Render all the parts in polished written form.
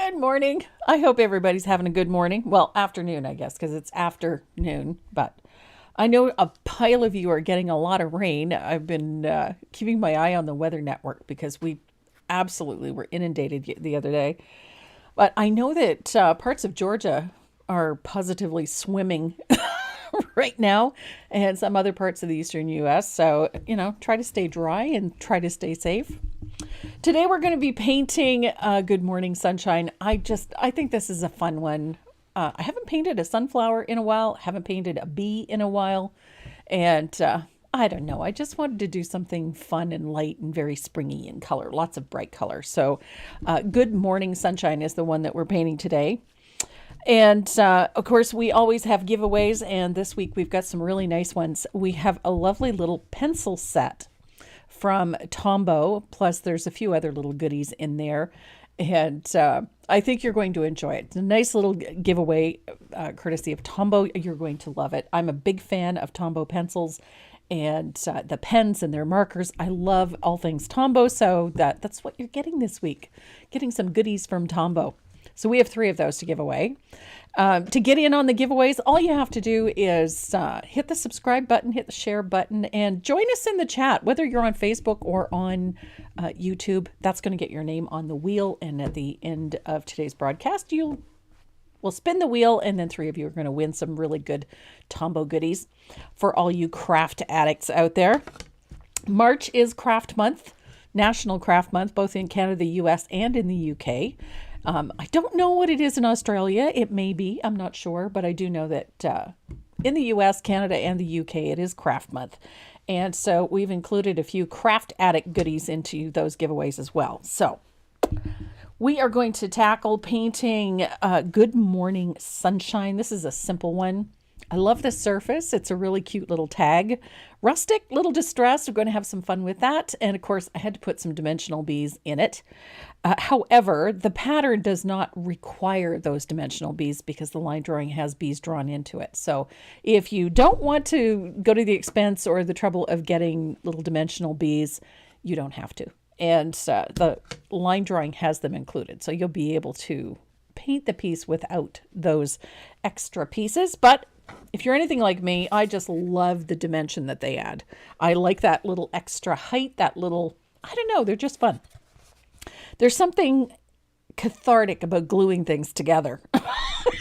Good morning. I hope everybody's having a good morning. Well, afternoon, I guess, because it's afternoon. But I know a pile of you are getting a lot of rain. I've been keeping my eye on the weather network because we absolutely were inundated the other day. But I know that parts of Georgia are positively swimming right now, and some other parts of the eastern U.S. So, try to stay dry and try to stay safe. Today we're going to be painting Good Morning Sunshine. I think this is a fun one. I haven't painted a sunflower in a while, haven't painted a bee in a while, and I don't know. I just wanted to do something fun and light and very springy in color, lots of bright color. So Good Morning Sunshine is the one that we're painting today. And of course, we always have giveaways, and this week we've got some really nice ones. We have a lovely little pencil set from Tombow, plus there's a few other little goodies in there, and I think you're going to enjoy it. It's a nice little giveaway courtesy of Tombow. You're going to love it. I'm a big fan of Tombow pencils and the pens and their markers. I love all things Tombow, so that's what you're getting this week, getting some goodies from Tombow. So we have 3 of those to give away. To get in on the giveaways, all you have to do is hit the subscribe button, hit the share button, and join us in the chat, whether you're on Facebook or on YouTube. That's going to get your name on the wheel. And at the end of today's broadcast, we'll spin the wheel, and then 3 of you are going to win some really good Tombow goodies for all you craft addicts out there. March is Craft Month, National Craft Month, both in Canada, the US, and in the UK. I don't know what it is in Australia. It may be, I'm not sure, but I do know that in the US, Canada, and the UK, it is Craft Month. And so we've included a few craft addict goodies into those giveaways as well. So we are going to tackle painting Good Morning Sunshine. This is a simple one. I love the surface. It's a really cute little tag. Rustic, little distressed. We're going to have some fun with that. And of course, I had to put some dimensional bees in it. However, the pattern does not require those dimensional bees because the line drawing has bees drawn into it. So if you don't want to go to the expense or the trouble of getting little dimensional bees, you don't have to. And the line drawing has them included. So you'll be able to paint the piece without those extra pieces. But if you're anything like me, I just love the dimension that they add. I like that little extra height, that little, I don't know, they're just fun. There's something cathartic about gluing things together.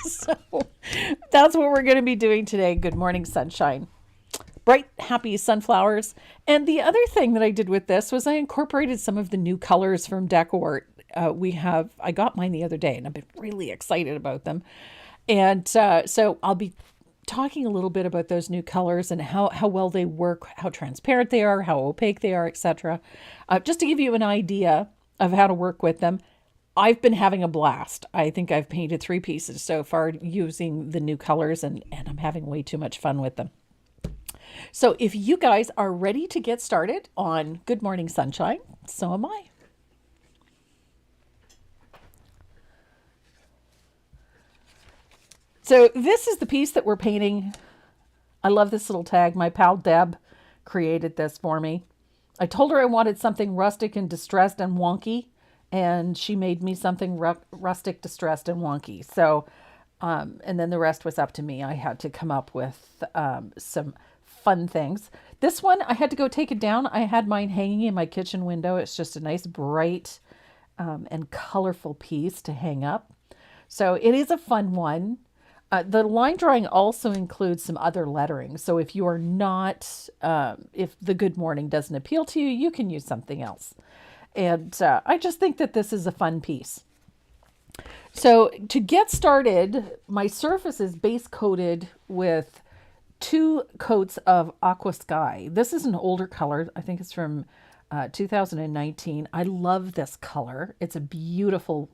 So that's what we're going to be doing today. Good Morning Sunshine. Bright, happy sunflowers. And the other thing that I did with this was I incorporated some of the new colors from Decor. I got mine the other day, and I've been really excited about them. And so I'll be talking a little bit about those new colors and how well they work, how transparent they are, how opaque they are, etc. Just to give you an idea of how to work with them. I've been having a blast. I think I've painted 3 pieces so far using the new colors, and I'm having way too much fun with them. So if you guys are ready to get started on Good Morning Sunshine, so am I. So this is the piece that we're painting. I love this little tag. My pal Deb created this for me. I told her I wanted something rustic and distressed and wonky, and she made me something rustic, distressed, and wonky. So, and then the rest was up to me. I had to come up with some fun things. This one, I had to go take it down. I had mine hanging in my kitchen window. It's just a nice, bright, and colorful piece to hang up. So it is a fun one. The line drawing also includes some other lettering. So if you are not, if the Good Morning doesn't appeal to you, you can use something else. And I just think that this is a fun piece. So to get started, my surface is base coated with 2 coats of Aqua Sky. This is an older color. I think it's from 2019. I love this color. It's a beautiful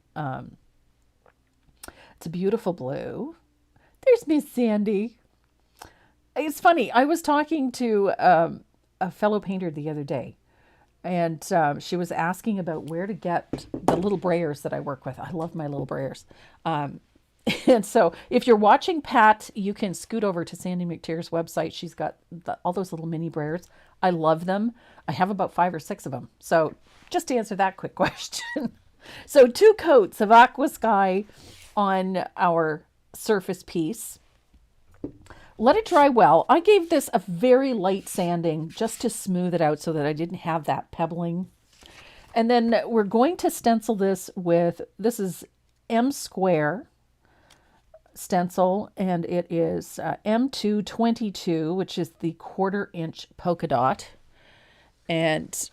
blue. There's Miss Sandy. It's funny. I was talking to a fellow painter the other day, and she was asking about where to get the little brayers that I work with. I love my little brayers. And so if you're watching Pat, you can scoot over to Sandy McTeer's website. She's got all those little mini brayers. I love them. I have about 5 or 6 of them. So just to answer that quick question. So 2 coats of Aqua Sky on our surface piece. Let it dry well. I gave this a very light sanding just to smooth it out so that I didn't have that pebbling. And then we're going to stencil this with, this is M square stencil, and it is M222, which is the 1/4" polka dot. And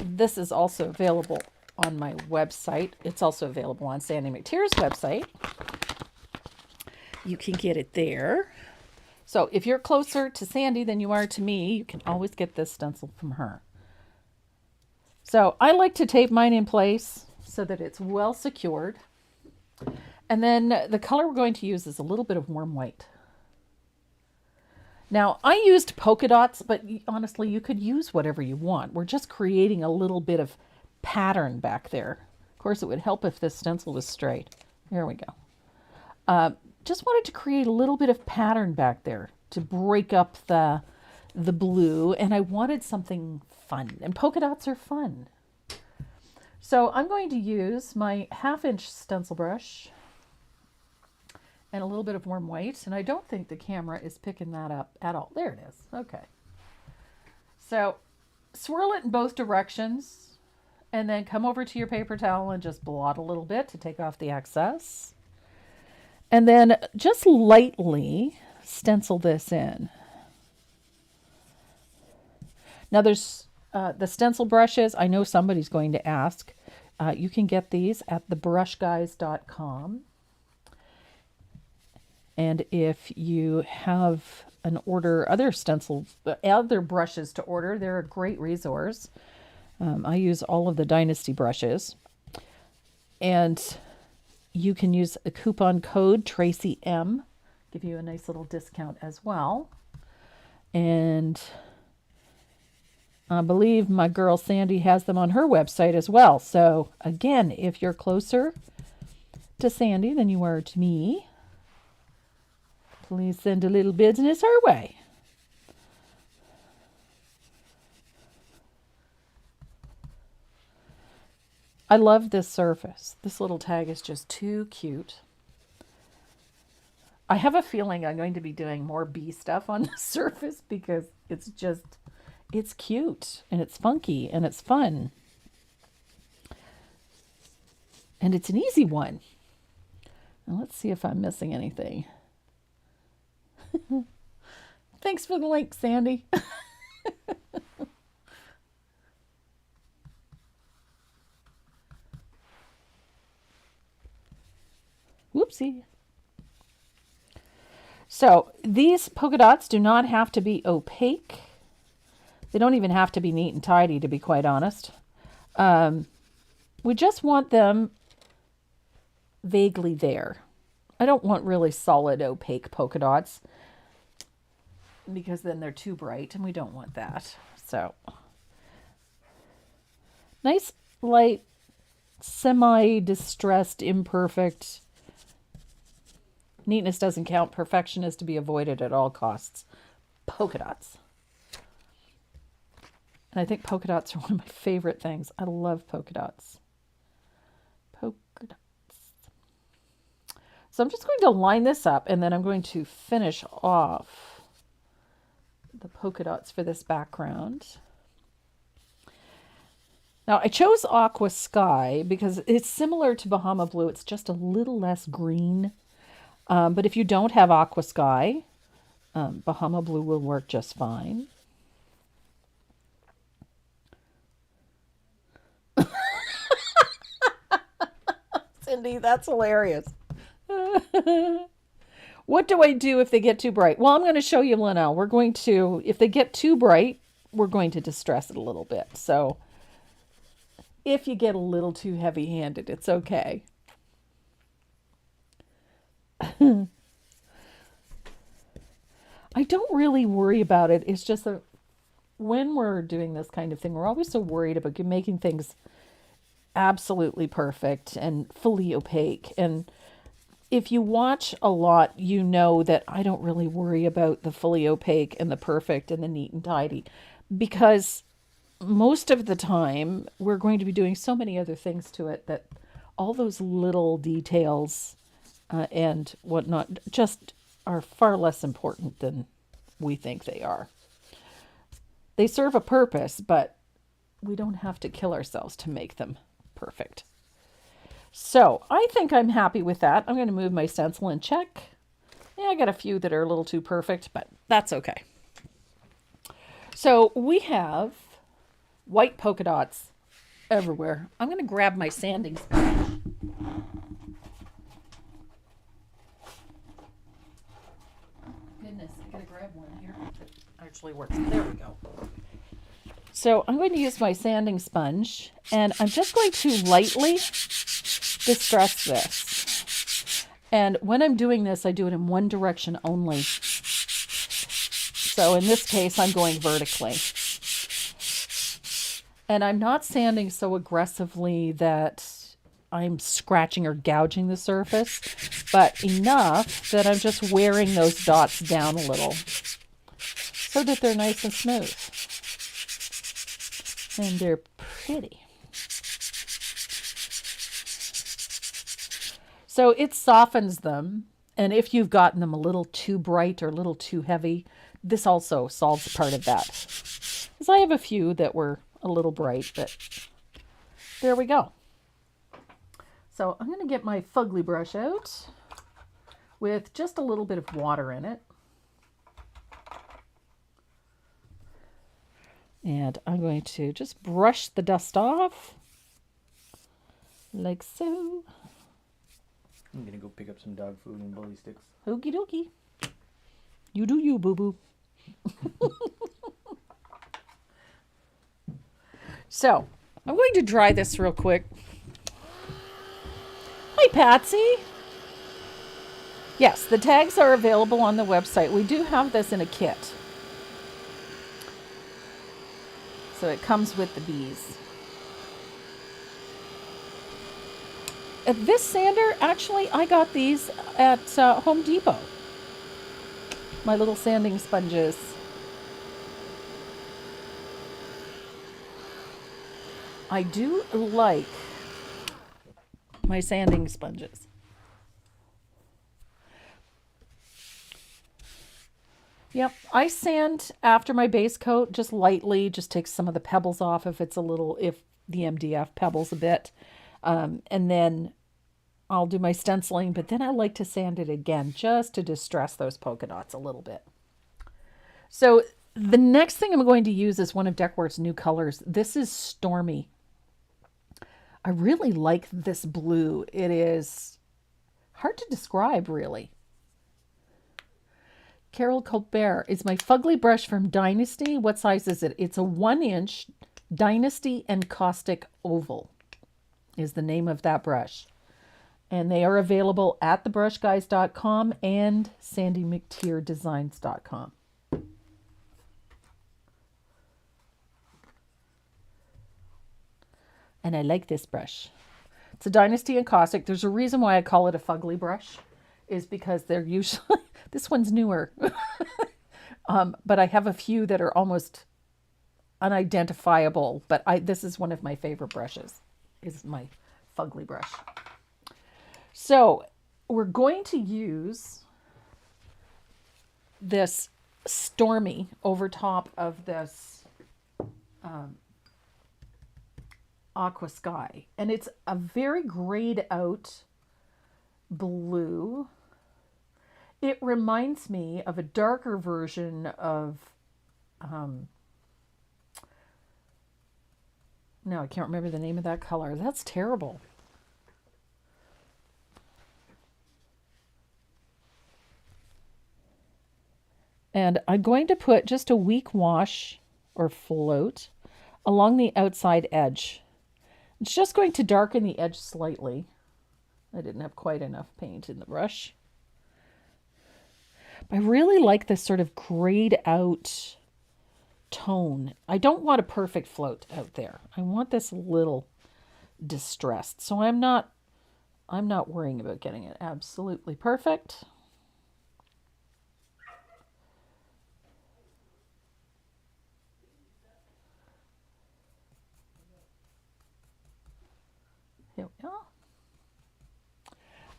this is also available on my website. It's also available on Sandy McTeer's website. You can get it there. So if you're closer to Sandy than you are to me, you can always get this stencil from her. So I like to tape mine in place so that it's well secured. And then the color we're going to use is a little bit of warm white. Now, I used polka dots, but honestly, you could use whatever you want. We're just creating a little bit of pattern back there. Of course, it would help if this stencil was straight. Here we go. Just wanted to create a little bit of pattern back there to break up the blue, and I wanted something fun, and polka dots are fun. So I'm going to use my 1/2" stencil brush and a little bit of warm white, and I don't think the camera is picking that up at all. There it is. Okay. So swirl it in both directions, and then come over to your paper towel and just blot a little bit to take off the excess. And then just lightly stencil this in. Now there's the stencil brushes. I know somebody's going to ask. You can get these at thebrushguys.com. And if you have an order, other stencils, other brushes to order, they're a great resource. I use all of the Dynasty brushes. And you can use a coupon code Tracy M, give you a nice little discount as well. And I believe my girl Sandy has them on her website as well. So again, if you're closer to Sandy than you are to me, please send a little business her way. I love this surface. This little tag is just too cute. I have a feeling I'm going to be doing more bee stuff on the surface because it's cute and it's funky and it's fun. And it's an easy one. Now let's see if I'm missing anything. Thanks for the link, Sandy. Whoopsie. So these polka dots do not have to be opaque. They don't even have to be neat and tidy, to be quite honest. We just want them vaguely there. I don't want really solid opaque polka dots because then they're too bright and we don't want that. So nice, light, semi-distressed, imperfect. Neatness doesn't count. Perfection is to be avoided at all costs. Polka dots. And I think polka dots are one of my favorite things. I love polka dots. Polka dots. So I'm just going to line this up, and then I'm going to finish off the polka dots for this background. Now, I chose Aqua Sky because it's similar to Bahama Blue. It's just a little less green. But if you don't have Aqua Sky, Bahama Blue will work just fine. Cindy, that's hilarious. What do I do if they get too bright? Well, I'm going to show you, Linnell. We're going to, if they get too bright, we're going to distress it a little bit. So if you get a little too heavy-handed, it's okay. I don't really worry about it. It's just that when we're doing this kind of thing, we're always so worried about making things absolutely perfect and fully opaque. And if you watch a lot, you know that I don't really worry about the fully opaque and the perfect and the neat and tidy, because most of the time we're going to be doing so many other things to it that all those little details and whatnot just are far less important than we think they are. They serve a purpose, but we don't have to kill ourselves to make them perfect. So I think I'm happy with that. I'm going to move my stencil and check. Yeah, I got a few that are a little too perfect, but that's okay. So we have white polka dots everywhere. I'm going to grab my sanding sponge. Goodness, I got to grab one here. It actually works. There we go. So I'm going to use my sanding sponge, and I'm just going to lightly distress this. And when I'm doing this, I do it in one direction only. So in this case, I'm going vertically. And I'm not sanding so aggressively that I'm scratching or gouging the surface, but enough that I'm just wearing those dots down a little so that they're nice and smooth. And they're pretty. So it softens them. And if you've gotten them a little too bright or a little too heavy, this also solves part of that. Because I have a few that were a little bright, but there we go. So I'm going to get my fugly brush out with just a little bit of water in it. And I'm going to just brush the dust off, like so. I'm going to go pick up some dog food and bully sticks. Okie dokie. You do you, boo-boo. So, I'm going to dry this real quick. Hi, Patsy. Yes, the tags are available on the website. We do have this in a kit. So it comes with the bees. This sander, actually, I got these at Home Depot. My little sanding sponges. I do like my sanding sponges. Yep, I sand after my base coat just lightly, just take some of the pebbles off if it's a little, if the MDF pebbles a bit. And then I'll do my stenciling, but then I like to sand it again just to distress those polka dots a little bit. So the next thing I'm going to use is one of Decworth's new colors. This is Stormy. I really like this blue. It is hard to describe, really. Carol Colbert is my fugly brush from Dynasty. What size is it? It's a 1-inch Dynasty Encaustic Oval is the name of that brush. And they are available at thebrushguys.com and sandymcteerdesigns.com. And I like this brush. It's a Dynasty Encaustic. There's a reason why I call it a fugly brush, is because they're usually, this one's newer. But I have a few that are almost unidentifiable. But this is one of my favorite brushes, is my fugly brush. So we're going to use this Stormy over top of this Aqua Sky. And it's a very grayed out blue. It reminds me of a darker version of, no, I can't remember the name of that color. That's terrible. And I'm going to put just a weak wash or float along the outside edge. It's just going to darken the edge slightly. I didn't have quite enough paint in the brush. But I really like this sort of grayed out tone. I don't want a perfect float out there. I want this a little distressed. So I'm not worrying about getting it absolutely perfect.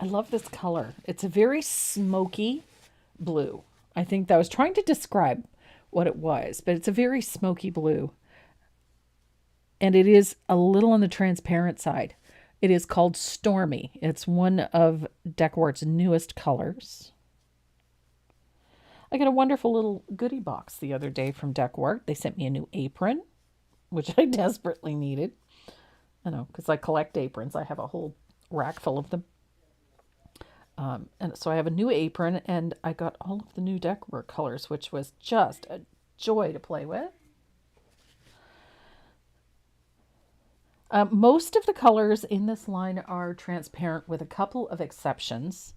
I love this color. It's a very smoky blue. I think that I was trying to describe what it was, but it's a very smoky blue. And it is a little on the transparent side. It is called Stormy. It's one of Decor's newest colors. I got a wonderful little goodie box the other day from Decor. They sent me a new apron, which I desperately needed. I know, because I collect aprons. I have a whole rack full of them. And so I have a new apron, and I got all of the new Decor colors, which was just a joy to play with. Most of the colors in this line are transparent with a couple of exceptions.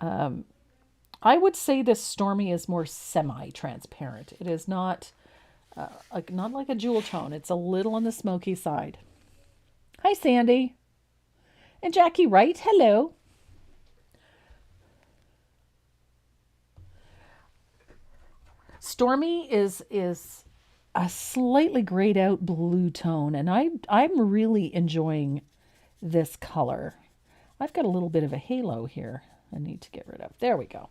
I would say this Stormy is more semi-transparent. It is not not like a jewel tone. It's a little on the smoky side. Hi, Sandy. And Jackie Wright, hello. Stormy is a slightly grayed out blue tone, and I'm really enjoying this color. I've got a little bit of a halo here I need to get rid of. There we go.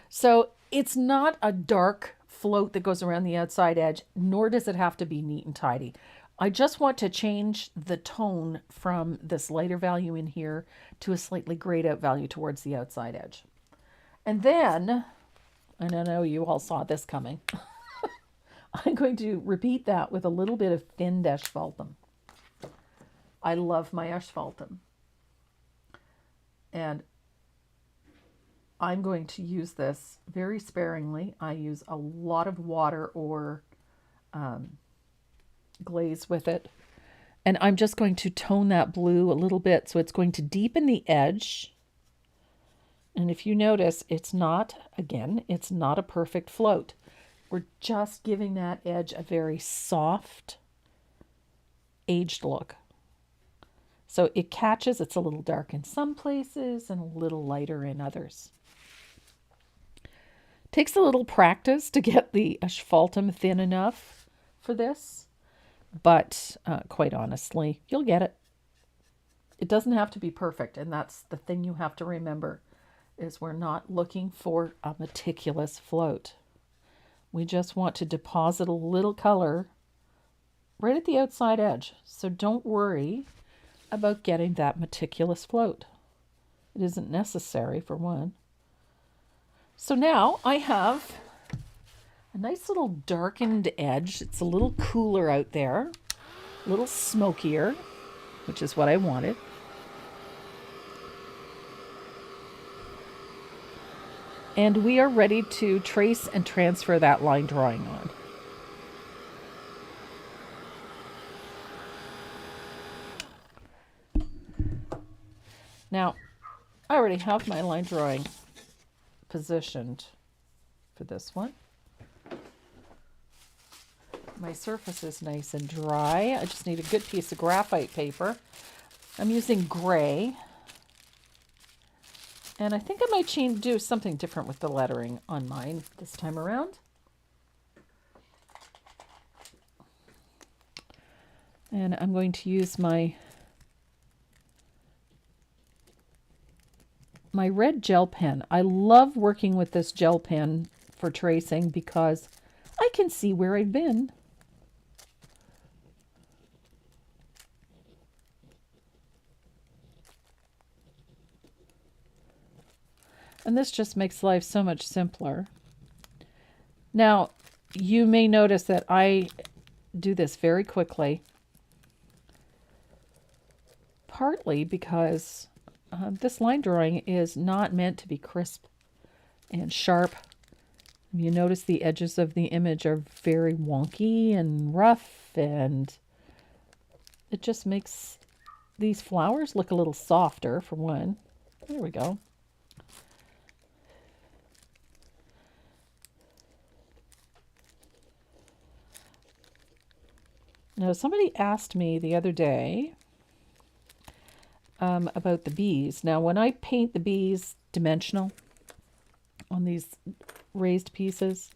So it's not a dark float that goes around the outside edge, nor does it have to be neat and tidy. I just want to change the tone from this lighter value in here to a slightly grayed out value towards the outside edge. And then, and I know you all saw this coming, I'm going to repeat that with a little bit of thinned asphaltum. I love my asphaltum. And I'm going to use this very sparingly. I use a lot of water or glaze with it. And I'm just going to tone that blue a little bit, so it's going to deepen the edge. And if you notice, it's not a perfect float. We're just giving that edge a very soft, aged look. So it catches, it's a little dark in some places and a little lighter in others. Takes a little practice to get the asphaltum thin enough for this, but quite honestly, you'll get it. It doesn't have to be perfect, and that's the thing you have to remember, is we're not looking for a meticulous float. We just want to deposit a little color right at the outside edge. So don't worry about getting that meticulous float. It isn't necessary, for one. So now I have a nice little darkened edge. It's a little cooler out there, a little smokier, which is what I wanted. And we are ready to trace and transfer that line drawing on. Now, I already have my line drawing positioned for this one. My surface is nice and dry. I just need a good piece of graphite paper. I'm using gray. And I think I might do something different with the lettering on mine this time around. And I'm going to use my red gel pen. I love working with this gel pen for tracing because I can see where I've been. And this just makes life so much simpler. Now, you may notice that I do this very quickly, partly because this line drawing is not meant to be crisp and sharp. You notice the edges of the image are very wonky and rough, and it just makes these flowers look a little softer, for one. There we go. Now, somebody asked me the other day about the bees. Now, when I paint the bees dimensional on these raised pieces,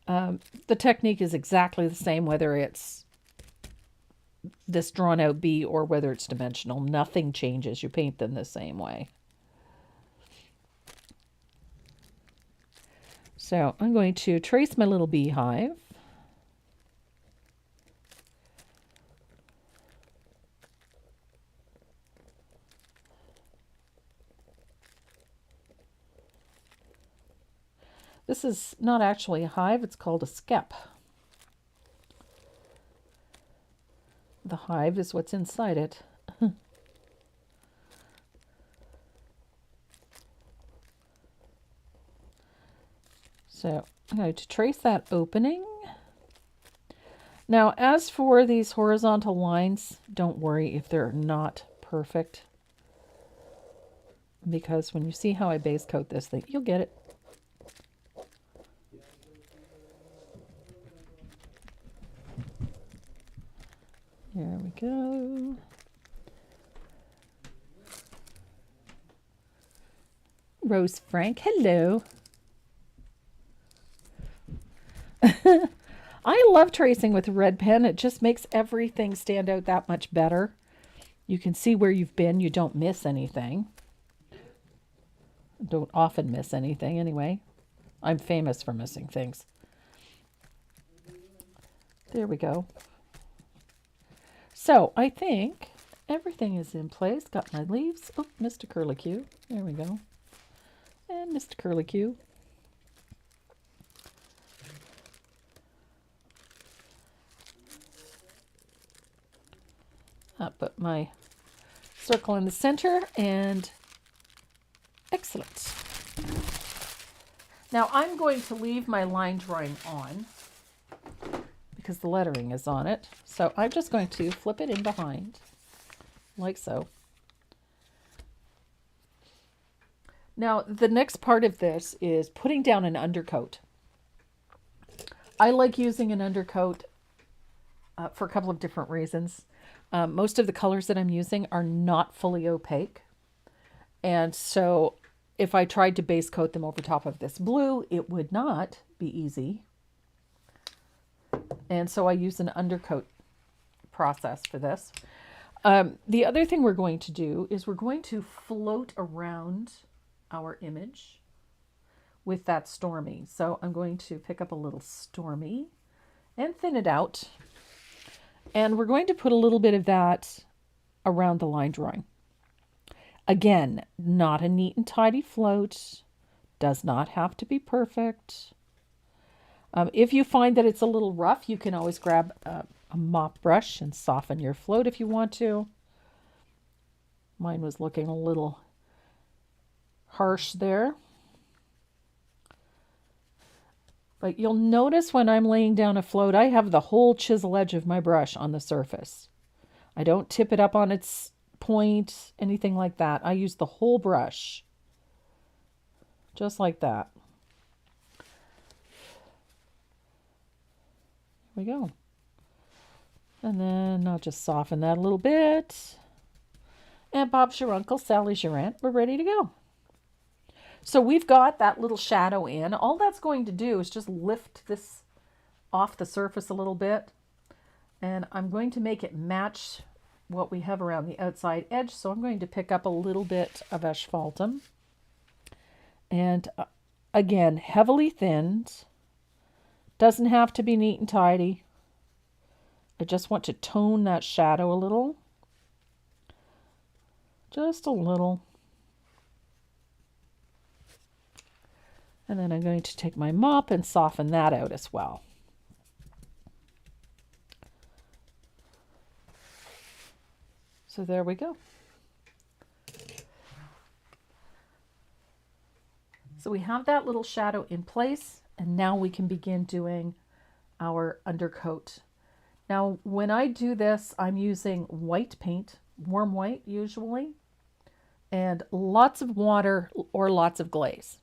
the technique is exactly the same, whether it's this drawn out bee or whether it's dimensional. Nothing changes. You paint them the same way. So I'm going to trace my little beehive. This is not actually a hive, it's called a skep. The hive is what's inside it. So I'm going to trace that opening. Now, as for these horizontal lines, don't worry if they're not perfect, because when you see how I base coat this thing, you'll get it. There we go. Rose Frank, hello. I love tracing with a red pen. It just makes everything stand out that much better. You can see where you've been. You don't miss anything. Don't often miss anything anyway. I'm famous for missing things. There we go. So I think everything is in place. Got my leaves. Oh, Mr. Curlicue. There we go. And Mr. Curlicue. I'll put my circle in the center and excellent. Now I'm going to leave my line drawing on because the lettering is on it. So I'm just going to flip it in behind like so. Now the next part of this is putting down an undercoat. I like using an undercoat for a couple of different reasons. Most of the colors that I'm using are not fully opaque. And so if I tried to base coat them over top of this blue, it would not be easy. And so I use an undercoat process for this. The other thing we're going to do is we're going to float around our image with that Stormy. So I'm going to pick up a little Stormy and thin it out. And we're going to put a little bit of that around the line drawing. Again, not a neat and tidy float. Does not have to be perfect. If you find that it's a little rough, you can always grab a mop brush and soften your float if you want to. Mine was looking a little harsh there. But you'll notice when I'm laying down a float, I have the whole chisel edge of my brush on the surface. I don't tip it up on its point, anything like that. I use the whole brush, just like that. Here we go. And then I'll just soften that a little bit. And Bob's your uncle, Sally's your aunt. We're ready to go. So we've got that little shadow in. All that's going to do is just lift this off the surface a little bit. And I'm going to make it match what we have around the outside edge. So I'm going to pick up a little bit of asphaltum. And again, heavily thinned. Doesn't have to be neat and tidy. I just want to tone that shadow a little. Just a little. And then I'm going to take my mop and soften that out as well. So there we go. So we have that little shadow in place, and now we can begin doing our undercoat. Now, when I do this, I'm using white paint, warm white usually, and lots of water or lots of glaze.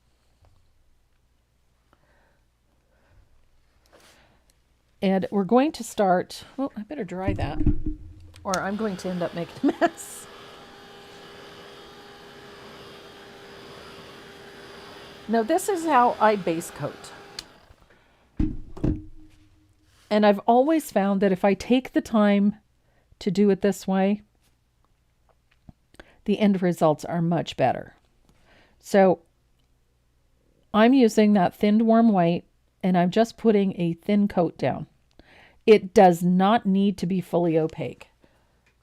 And we're going to start, oh, I better dry that, or I'm going to end up making a mess. Now this is how I base coat. And I've always found that if I take the time to do it this way, the end results are much better. So I'm using that thinned warm white, and I'm just putting a thin coat down. It does not need to be fully opaque.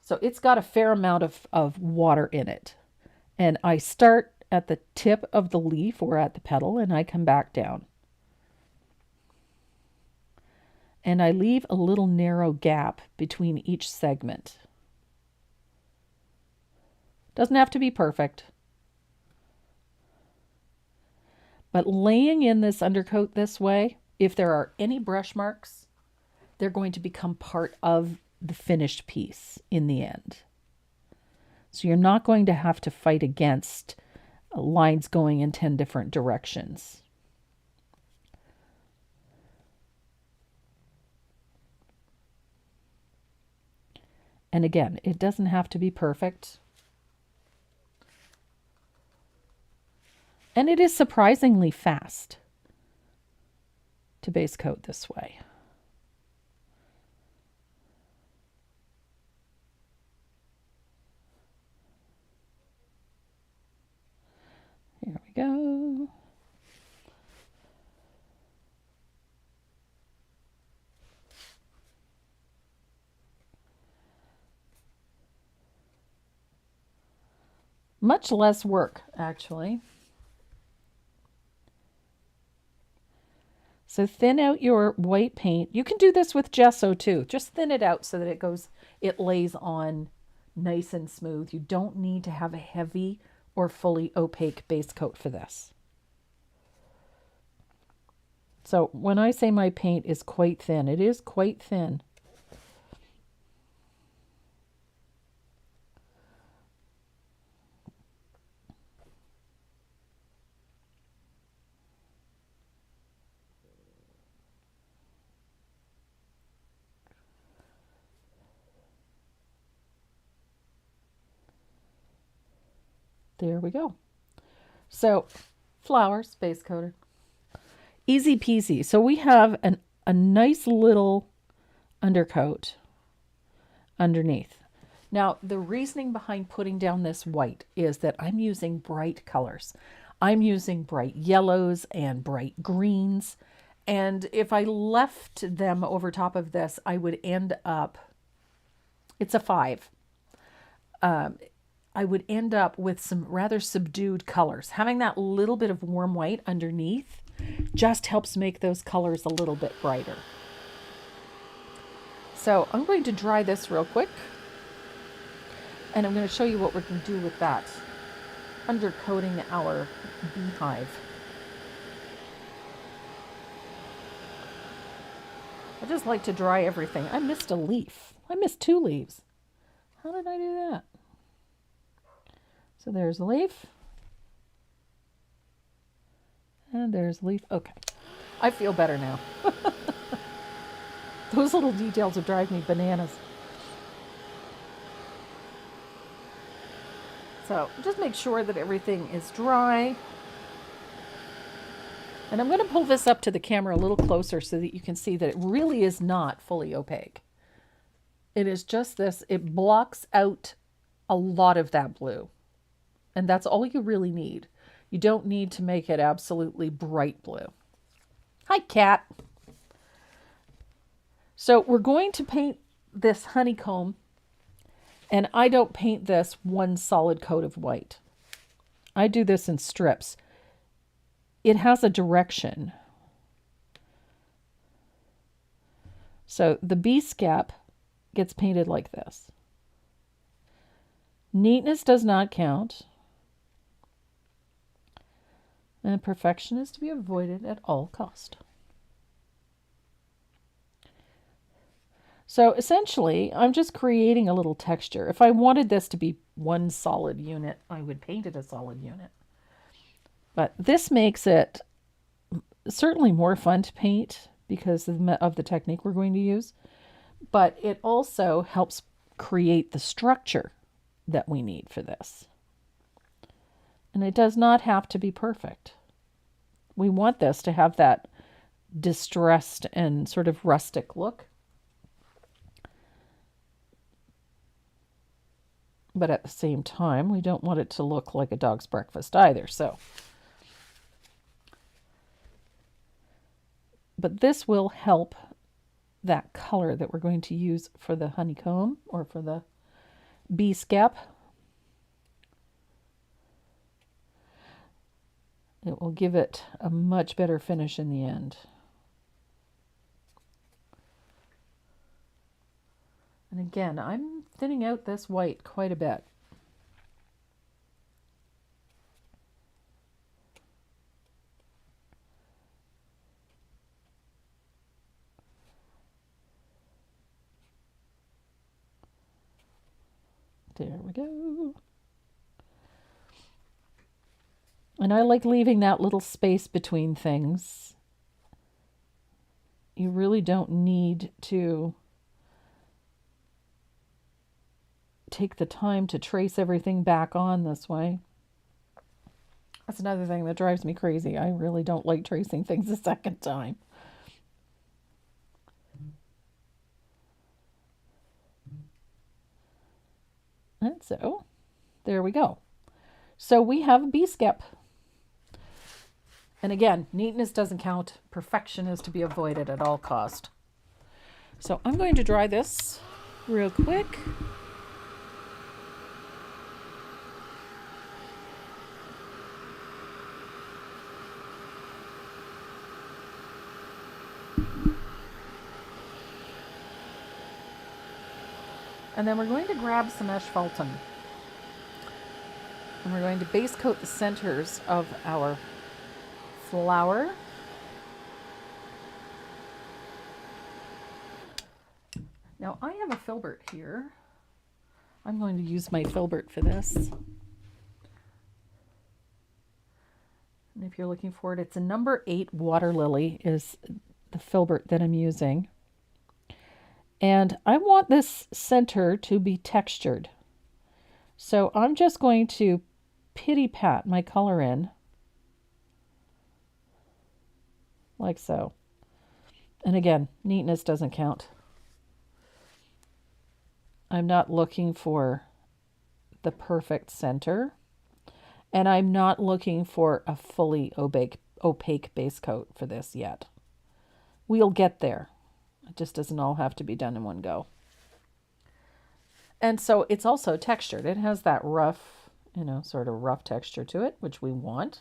So it's got a fair amount of water in it. And I start at the tip of the leaf or at the petal, and I come back down. And I leave a little narrow gap between each segment. Doesn't have to be perfect. But laying in this undercoat this way, if there are any brush marks, they're going to become part of the finished piece in the end. So you're not going to have to fight against lines going in 10 different directions. And again, it doesn't have to be perfect. And it is surprisingly fast to base coat this way. Here we go. Much less work, actually. So thin out your white paint. You can do this with gesso too. Just thin it out so that it lays on nice and smooth. You don't need to have a heavy or fully opaque base coat for this. So when I say my paint is quite thin, it is quite thin. There we go. So flowers, base coated. Easy peasy. So we have a nice little undercoat underneath. Now, the reasoning behind putting down this white is that I'm using bright colors. I'm using bright yellows and bright greens. And if I left them over top of this, I would end up, it's a 5. I would end up with some rather subdued colors. Having that little bit of warm white underneath just helps make those colors a little bit brighter. So I'm going to dry this real quick, and I'm going to show you what we're going to do with that undercoating our beehive. I just like to dry everything. I missed a leaf. I missed 2 leaves. How did I do that? So there's a leaf. And there's a leaf. Okay. I feel better now. Those little details are driving me bananas. So just make sure that everything is dry. And I'm going to pull this up to the camera a little closer so that you can see that it really is not fully opaque. It is just this. It blocks out a lot of that blue. And that's all you really need. You don't need to make it absolutely bright blue. Hi, cat. So we're going to paint this honeycomb, and I don't paint this one solid coat of white. I do this in strips. It has a direction. So the base cap gets painted like this. Neatness does not count. And perfection is to be avoided at all cost. So essentially, I'm just creating a little texture. If I wanted this to be one solid unit, I would paint it a solid unit. But this makes it certainly more fun to paint because of the technique we're going to use. But it also helps create the structure that we need for this. And it does not have to be perfect. We want this to have that distressed and sort of rustic look. But at the same time, we don't want it to look like a dog's breakfast either. So, but this will help that color that we're going to use for the honeycomb or for the bee scap. It will give it a much better finish in the end. And again, I'm thinning out this white quite a bit. There we go. And I like leaving that little space between things. You really don't need to take the time to trace everything back on this way. That's another thing that drives me crazy. I really don't like tracing things a second time. And so, there we go. So we have a bee skep. And again, neatness doesn't count. Perfection is to be avoided at all cost. So I'm going to dry this real quick. And then we're going to grab some asphaltum. And we're going to base coat the centers of our flower. Now I have a filbert here. I'm going to use my filbert for this. And if you're looking for it, it's a number 8 water lily is the filbert that I'm using. And I want this center to be textured. So I'm just going to pity pat my color in. Like so. And again, neatness doesn't count. I'm not looking for the perfect center. And I'm not looking for a fully opaque base coat for this yet. We'll get there. It just doesn't all have to be done in one go. And so it's also textured. It has that rough, sort of rough texture to it, which we want.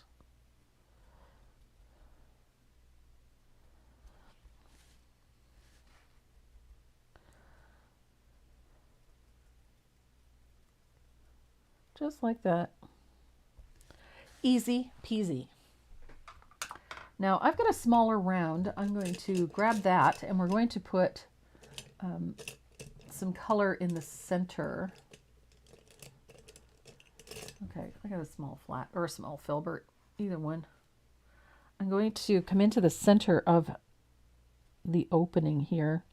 Just like that. Easy peasy. Now I've got a smaller round. I'm going to grab that and we're going to put some color in the center. Okay, I got a small flat or a small filbert, either one. I'm going to come into the center of the opening here.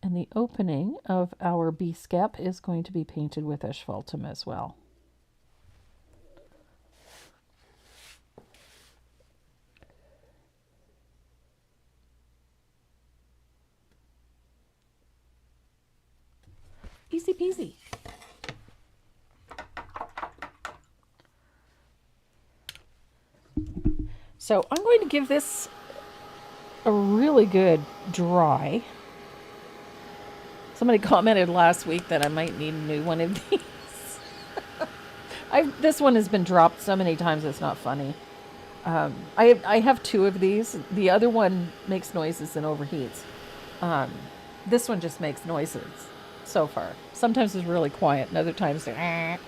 And the opening of our bee scap is going to be painted with asphaltum as well. Easy peasy. So I'm going to give this a really good dry. Somebody commented last week that I might need a new one of these. This one has been dropped so many times it's not funny. I have 2 of these. The other one makes noises and overheats. This one just makes noises so far. Sometimes it's really quiet and other times it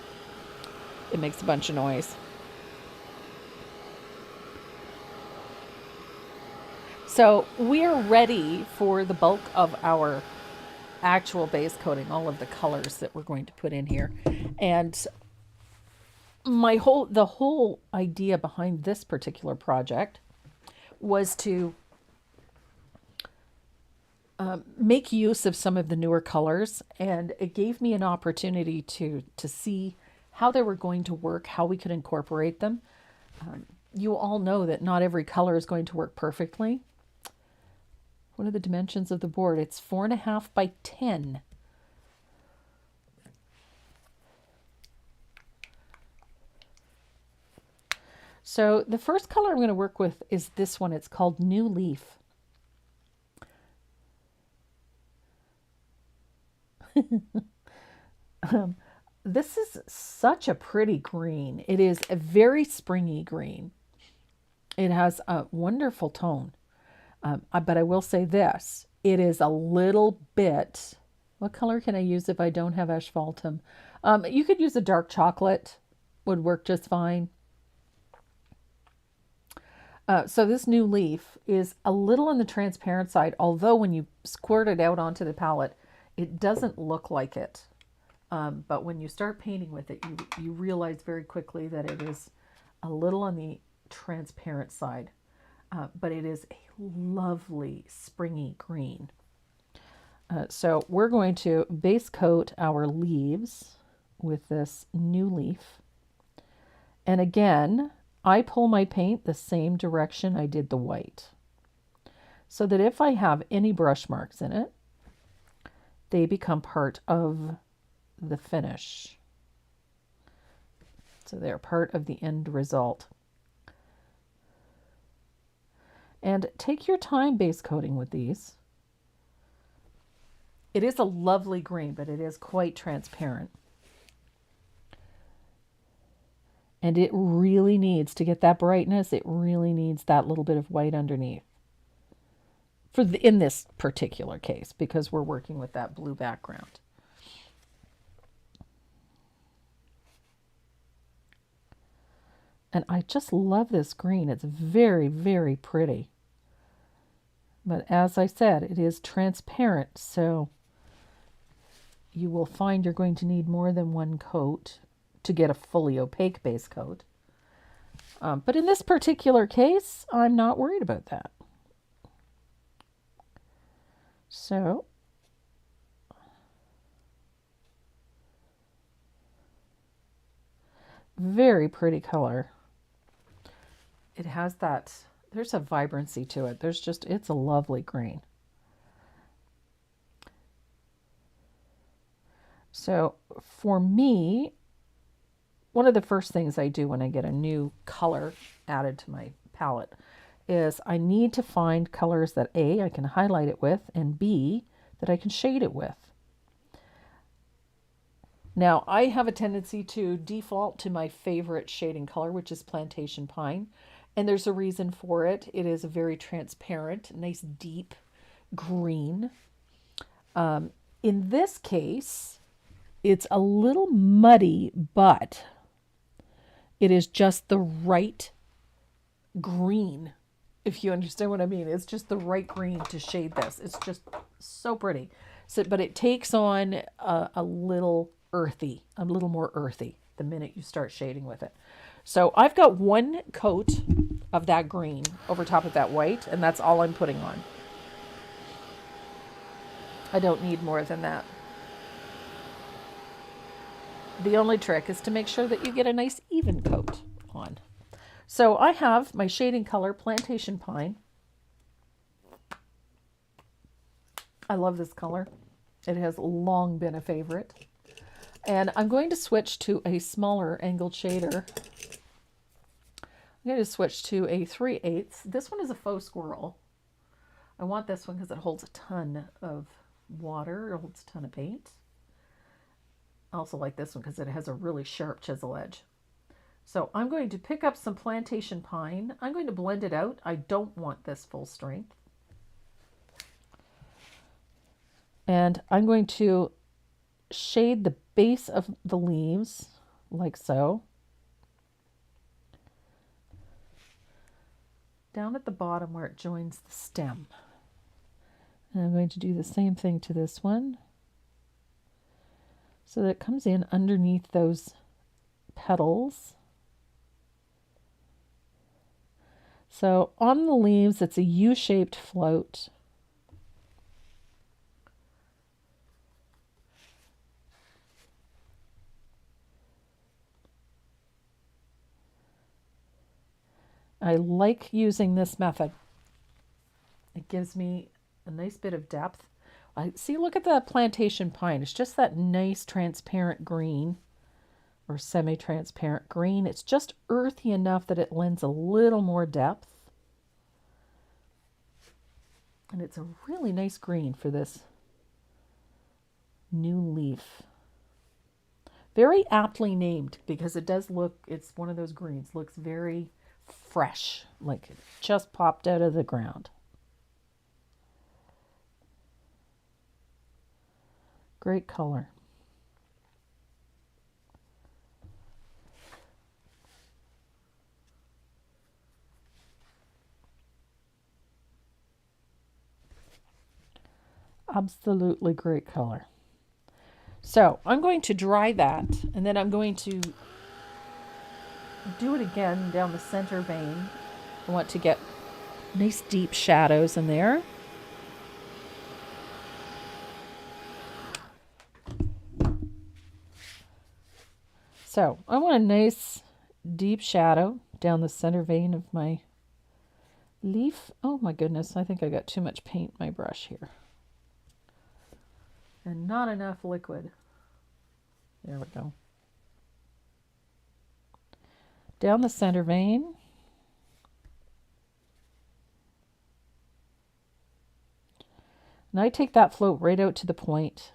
makes a bunch of noise. So we're ready for the bulk of our actual base coating, all of the colors that we're going to put in here. And the whole idea behind this particular project was to make use of some of the newer colors, and it gave me an opportunity to see how they were going to work, how we could incorporate them. You all know that not every color is going to work perfectly. What are the dimensions of the board? It's 4.5 by 10. So the first color I'm going to work with is this one. It's called New Leaf. This is such a pretty green. It is a very springy green. It has a wonderful tone. But I will say this, it is a little bit, what color can I use if I don't have asphaltum? You could use a dark chocolate, would work just fine. So this New Leaf is a little on the transparent side, although when you squirt it out onto the palette, it doesn't look like it. But when you start painting with it, you realize very quickly that it is a little on the transparent side. But it is a lovely springy green. So we're going to base coat our leaves with this New Leaf. And again, I pull my paint the same direction I did the white, so that if I have any brush marks in it, they become part of the finish. So they're part of the end result. And take your time base coating with these. It is a lovely green, but it is quite transparent. And it really needs to get that brightness. It really needs that little bit of white underneath. In this particular case, because we're working with that blue background. And I just love this green. It's very, very pretty. But as I said, it is transparent, so you will find you're going to need more than one coat to get a fully opaque base coat. But in this particular case, I'm not worried about that. So very pretty color. It has that, there's a vibrancy to it. It's a lovely green. So for me, one of the first things I do when I get a new color added to my palette is I need to find colors that A, I can highlight it with, and B, that I can shade it with. Now, I have a tendency to default to my favorite shading color, which is Plantation Pine. And there's a reason for it. It is a very transparent, nice deep green. In this case, it's a little muddy, but it is just the right green, if you understand what I mean. It's just the right green to shade this. It's just so pretty. So, but it takes on a little earthy, a little more earthy the minute you start shading with it. So I've got one coat of that green over top of that white, and that's all I'm putting on. I don't need more than that. The only trick is to make sure that you get a nice even coat on. So I have my shading color, Plantation Pine. I love this color. It has long been a favorite. And I'm going to switch to a smaller angled shader. I'm going to switch to a 3/8. This one is a faux squirrel. I want this one because it holds a ton of water. It holds a ton of paint. I also like this one because it has a really sharp chisel edge. So I'm going to pick up some Plantation Pine. I'm going to blend it out. I don't want this full strength. And I'm going to shade the base of the leaves like so. Down at the bottom where it joins the stem. And I'm going to do the same thing to this one, so that it comes in underneath those petals. So on the leaves, it's a U-shaped float. I like using this method. It gives me a nice bit of depth. I see, look at the plantation pine. It's just that nice transparent green or semi-transparent green. It's just earthy enough that it lends a little more depth. And it's a really nice green for this new leaf. Very aptly named because it does look, it's one of those greens, looks very fresh, like it just popped out of the ground. Great color. Absolutely great color. So I'm going to dry that, and then I'm going to do it again down the center vein. I want to get nice deep shadows in there. So I want a nice deep shadow down the center vein of my leaf. Oh my goodness, I think I got too much paint in my brush here. And not enough liquid. There we go. Down the center vein. And I take that float right out to the point.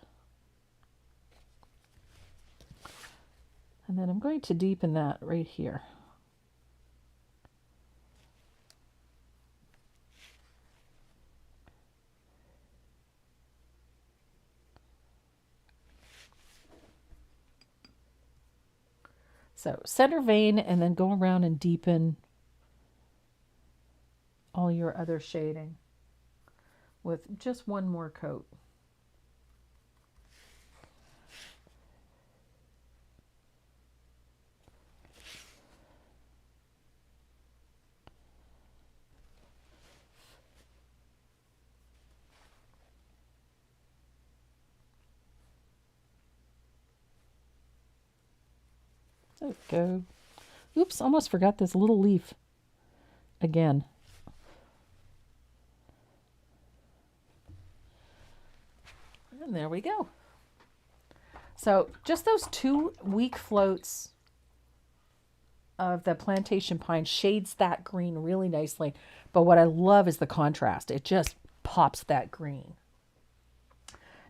And then I'm going to deepen that right here. So center vein, and then go around and deepen all your other shading with just one more coat. There we go. Oops, almost forgot this little leaf again. And there we go. So just those 2 weak floats of the plantation pine shades that green really nicely. But what I love is the contrast. It just pops that green.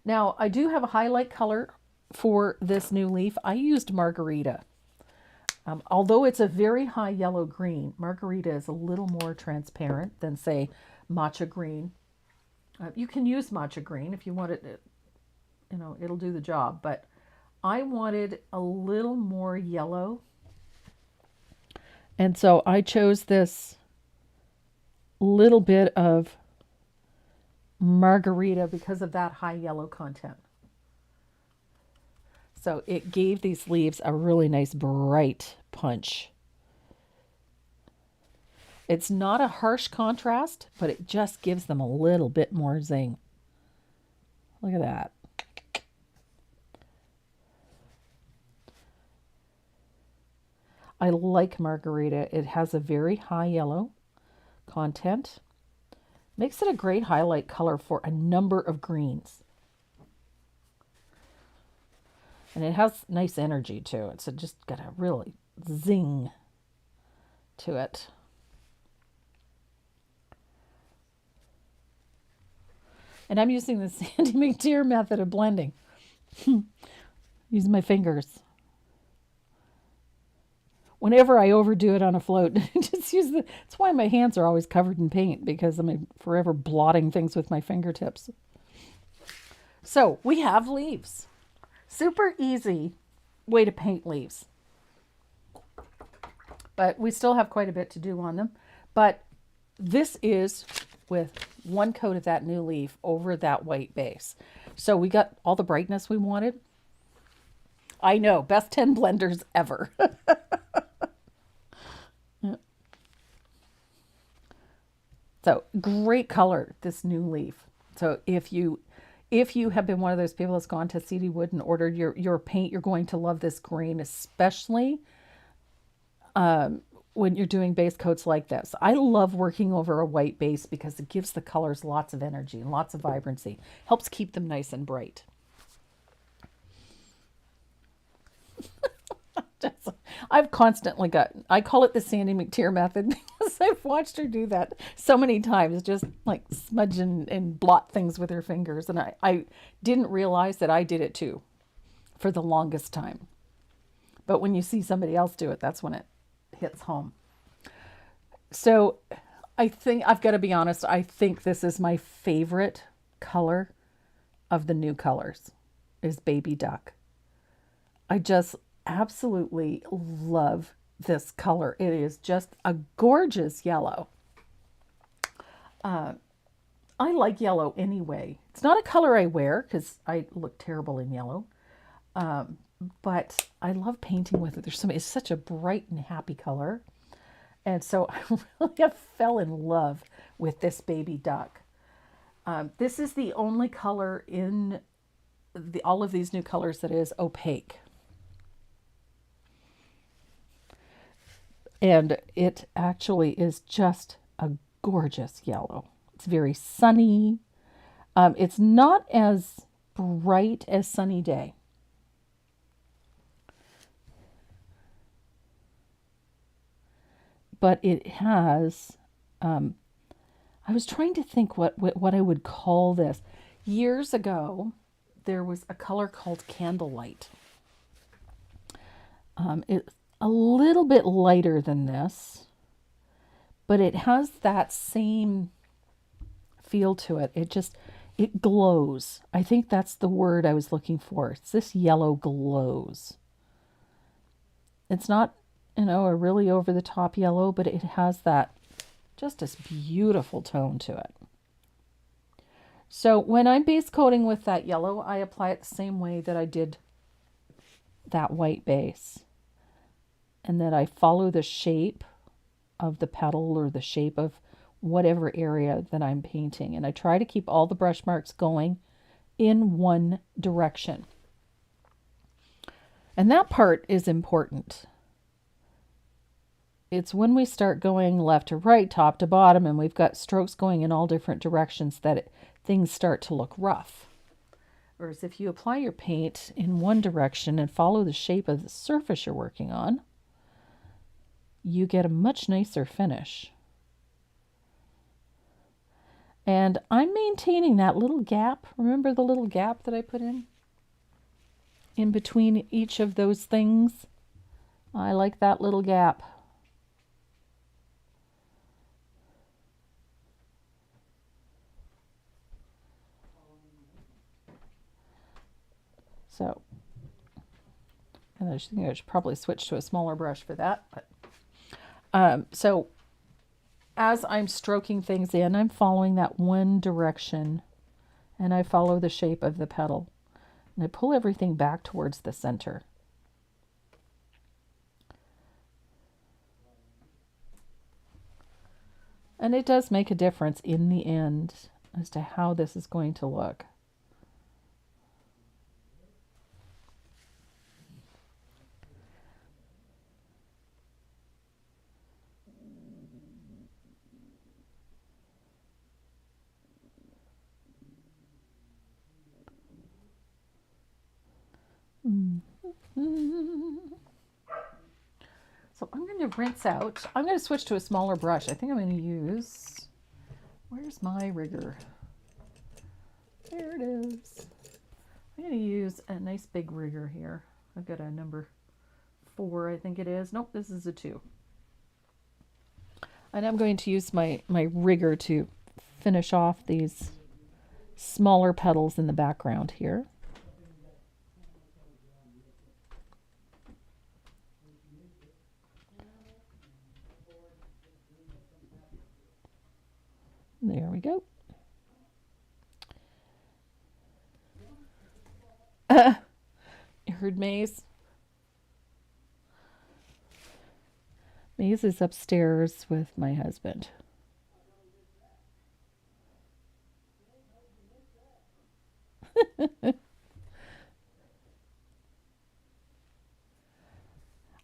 Now, I do have a highlight color for this new leaf. I used Margarita. Although it's a very high yellow green, Margarita is a little more transparent than, say, Matcha Green. You can use Matcha Green if you want it, you know, it'll do the job. But I wanted a little more yellow. And so I chose this little bit of Margarita because of that high yellow content. So it gave these leaves a really nice bright punch. It's not a harsh contrast, but it just gives them a little bit more zing. Look at that. I like Margarita. It has a very high yellow content. Makes it a great highlight color for a number of greens. And it has nice energy too. It's just got a really zing to it. And I'm using the Sandy McDeer method of blending. Using my fingers. Whenever I overdo it on a float, just use the, that's why my hands are always covered in paint, because I'm forever blotting things with my fingertips. So we have leaves. Super easy way to paint leaves. But we still have quite a bit to do on them. But this is with one coat of that new leaf over that white base. So we got all the brightness we wanted. I know, best 10 blenders ever. So great color, this new leaf. So if you have been one of those people that's gone to CD Wood and ordered your paint, you're going to love this green, especially when you're doing base coats like this. I love working over a white base because it gives the colors lots of energy and lots of vibrancy. Helps keep them nice and bright. I've constantly I call it the Sandy McTeer method because I've watched her do that so many times, just like smudge and blot things with her fingers. And I didn't realize that I did it too for the longest time. But when you see somebody else do it, that's when it hits home. So I think, I've got to be honest, I think this is my favorite color of the new colors is Baby Duck. I just absolutely love this color. It is just a gorgeous yellow. I like yellow anyway. It's not a color I wear because I look terrible in yellow. But I love painting with it. It's such a bright and happy color. And so I really fell in love with this Baby Duck. This is the only color in all of these new colors that is opaque. And it actually is just a gorgeous yellow. It's very sunny. It's not as bright as Sunny Day. But it has, I was trying to think what I would call this. Years ago, there was a color called Candlelight. It's a little bit lighter than this, but it has that same feel to it. It glows. I think that's the word I was looking for. It's this yellow glows. It's not, a really over the top yellow, but it has that just this beautiful tone to it. So when I'm base coating with that yellow, I apply it the same way that I did that white base. And then I follow the shape of the petal or the shape of whatever area that I'm painting. And I try to keep all the brush marks going in one direction. And that part is important. It's when we start going left to right, top to bottom, and we've got strokes going in all different directions that things start to look rough. Whereas if you apply your paint in one direction and follow the shape of the surface you're working on, you get a much nicer finish. And I'm maintaining that little gap. Remember the little gap that I put in between each of those things? I like that little gap. So, and I think I should probably switch to a smaller brush for that. But so as I'm stroking things in, I'm following that one direction, and I follow the shape of the petal, and I pull everything back towards the center. And it does make a difference in the end as to how this is going to look. So I'm going to rinse out. I'm going to switch to a smaller brush. I think I'm going to use, where's my rigger? There it is. I'm going to use a nice big rigger here. I've got a number 4, I think it is. Nope, this is a 2. And I'm going to use my rigger to finish off these smaller petals in the background here. There we go. You heard Maze? Maze is upstairs with my husband.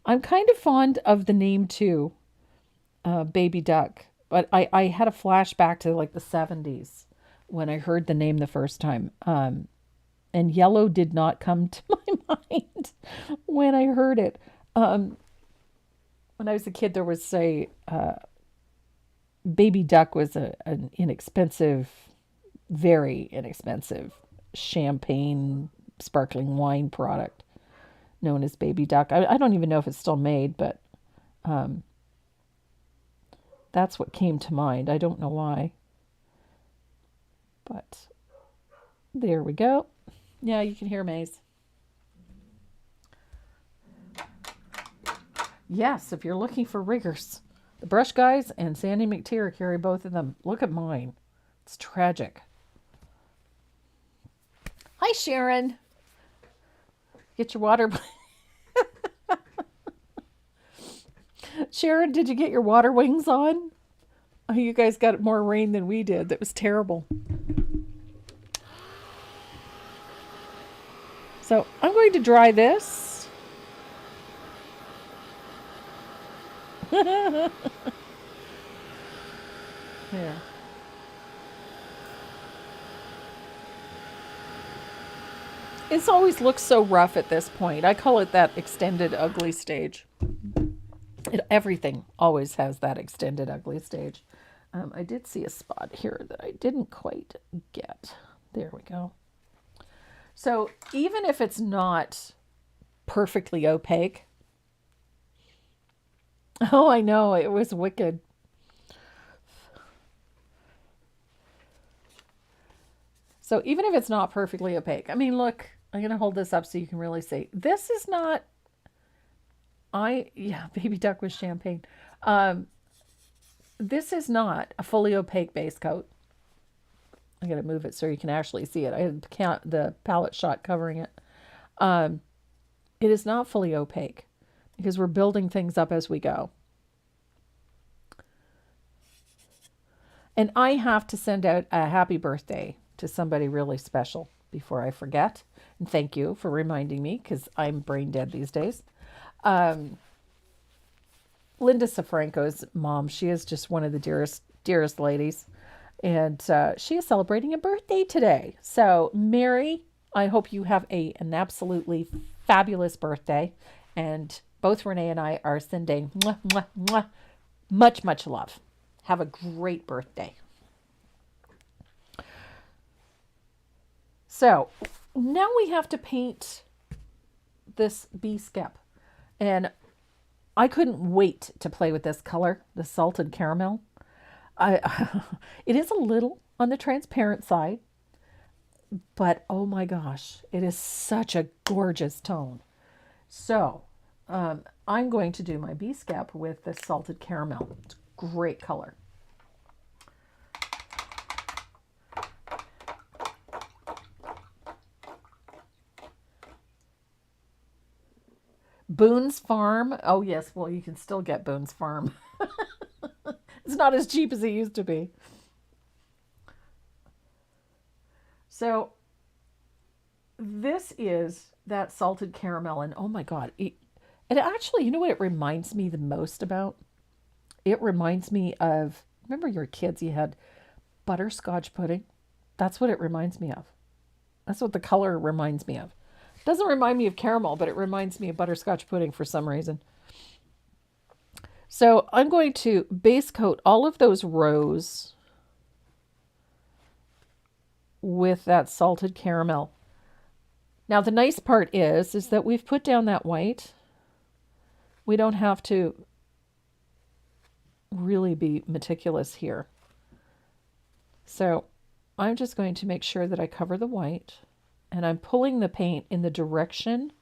I'm kind of fond of the name too. baby duck. But I had a flashback to like the 70s when I heard the name the first time. And yellow did not come to my mind when I heard it. Um, when I was a kid, there was a baby duck was an inexpensive, very inexpensive champagne sparkling wine product known as baby duck. I don't even know if it's still made, but um, that's what came to mind. I don't know why, but there we go. Yeah, you can hear Maze. Yes, if you're looking for riggers, the Brush Guys and Sandy McTeer carry both of them. Look at mine. It's tragic. Hi, Sharon. Get your water. Sharon, did you get your water wings on? Oh, you guys got more rain than we did. That was terrible. So I'm going to dry this. There. It always looks so rough at this point. I call it that extended ugly stage. Everything always has that extended ugly stage. I did see a spot here that I didn't quite get. There we go. So even if it's not perfectly opaque, oh, I know, it was wicked. So even if it's not perfectly opaque, I mean, look, I'm going to hold this up so you can really see. This is not, yeah, baby duck with champagne. This is not a fully opaque base coat. I got to move it so you can actually see it. I had the palette shot covering it. It is not fully opaque because we're building things up as we go. And I have to send out a happy birthday to somebody really special before I forget. And thank you for reminding me because I'm brain dead these days. Linda Safranco's mom, she is just one of the dearest ladies. And she is celebrating a birthday today. So, Mary, I hope you have an absolutely fabulous birthday. And both Renee and I are sending mwah, mwah, mwah, much, much love. Have a great birthday. So, now we have to paint this bee skep. And I couldn't wait to play with this color, the salted caramel. It is a little on the transparent side, but oh my gosh, it is such a gorgeous tone. So I'm going to do my bee skep with the salted caramel. It's a great color. Boone's Farm. Oh yes, well you can still get Boone's Farm. It's not as cheap as it used to be. So this is that salted caramel, and oh my god, it actually, you know what it reminds me the most about? It reminds me of, remember your kids, you had butterscotch pudding? That's what it reminds me of. That's what the color reminds me of. It doesn't remind me of caramel, but it reminds me of butterscotch pudding for some reason. So I'm going to base coat all of those rows with that salted caramel. Now the nice part is that we've put down that white. We don't have to really be meticulous here. So I'm just going to make sure that I cover the white, and I'm pulling the paint in the direction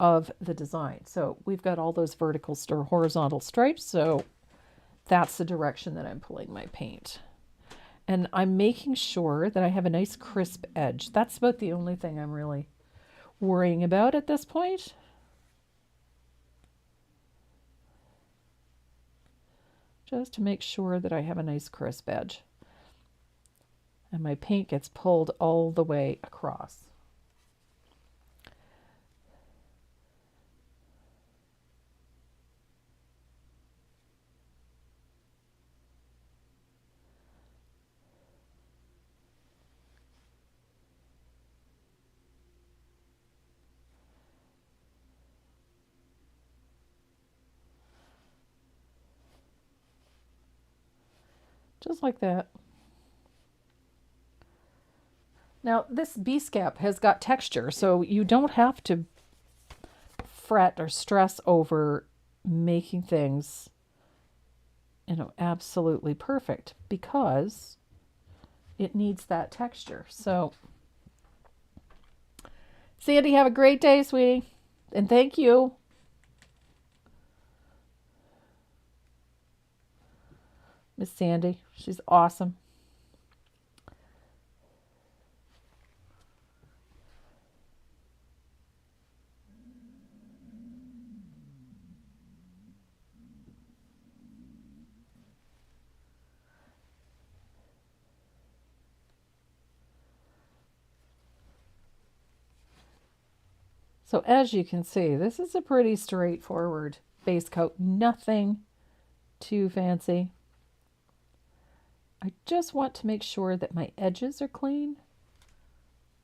of the design. So we've got all those vertical or horizontal stripes, so that's the direction that I'm pulling my paint. And I'm making sure that I have a nice crisp edge. That's about the only thing I'm really worrying about at this point. Just to make sure that I have a nice crisp edge. And my paint gets pulled all the way across. Just like that. Now, this B-scap has got texture, so you don't have to fret or stress over making things, absolutely perfect, because it needs that texture. So, Sandy, have a great day, sweetie. And thank you. Miss Sandy, she's awesome. So as you can see, this is a pretty straightforward base coat. Nothing too fancy. I just want to make sure that my edges are clean.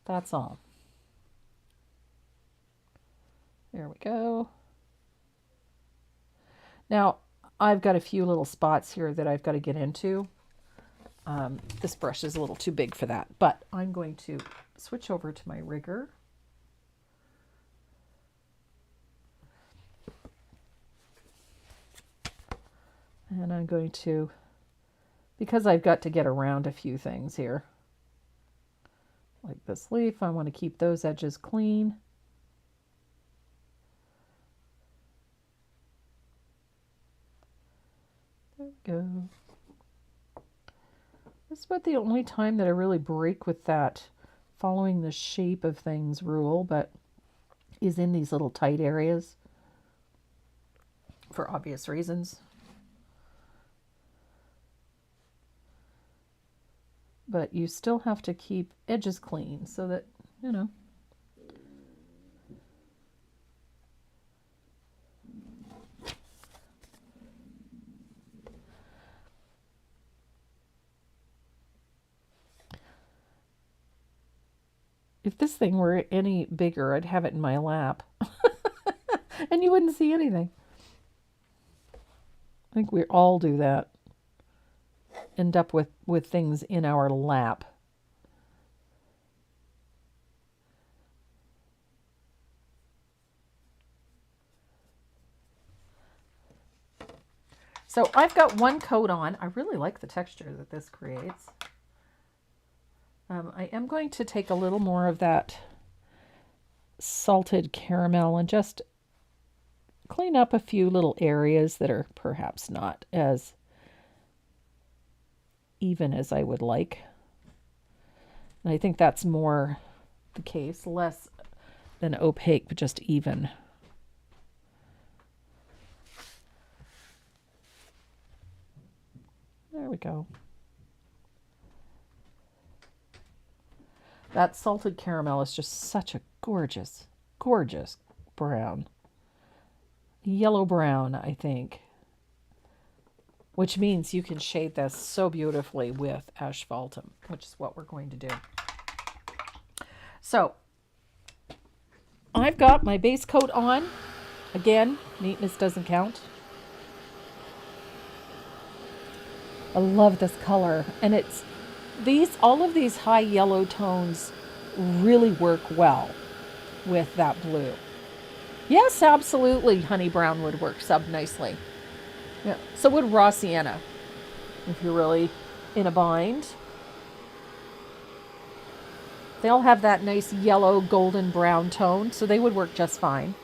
That's all. There we go. Now, I've got a few little spots here that I've got to get into. This brush is a little too big for that, but I'm going to switch over to my rigger. And I'm going to, because I've got to get around a few things here, like this leaf, I want to keep those edges clean. There we go. This is about the only time that I really break with that following the shape of things rule, but is in these little tight areas for obvious reasons. But you still have to keep edges clean so that, if this thing were any bigger, I'd have it in my lap. And you wouldn't see anything. I think we all do that. End up with things in our lap. So I've got one coat on. I really like the texture that this creates. I am going to take a little more of that salted caramel and just clean up a few little areas that are perhaps not as even as I would like. And I think that's more the case, less than opaque, but just even. There we go. That salted caramel is just such a gorgeous, gorgeous brown. Yellow brown, I think. Which means you can shade this so beautifully with asphaltum, which is what we're going to do. So, I've got my base coat on. Again, neatness doesn't count. I love this color. And all of these high yellow tones really work well with that blue. Yes, absolutely, honey brown would work sub nicely. Yeah, so would raw sienna, if you're really in a bind. They all have that nice yellow golden brown tone, so they would work just fine.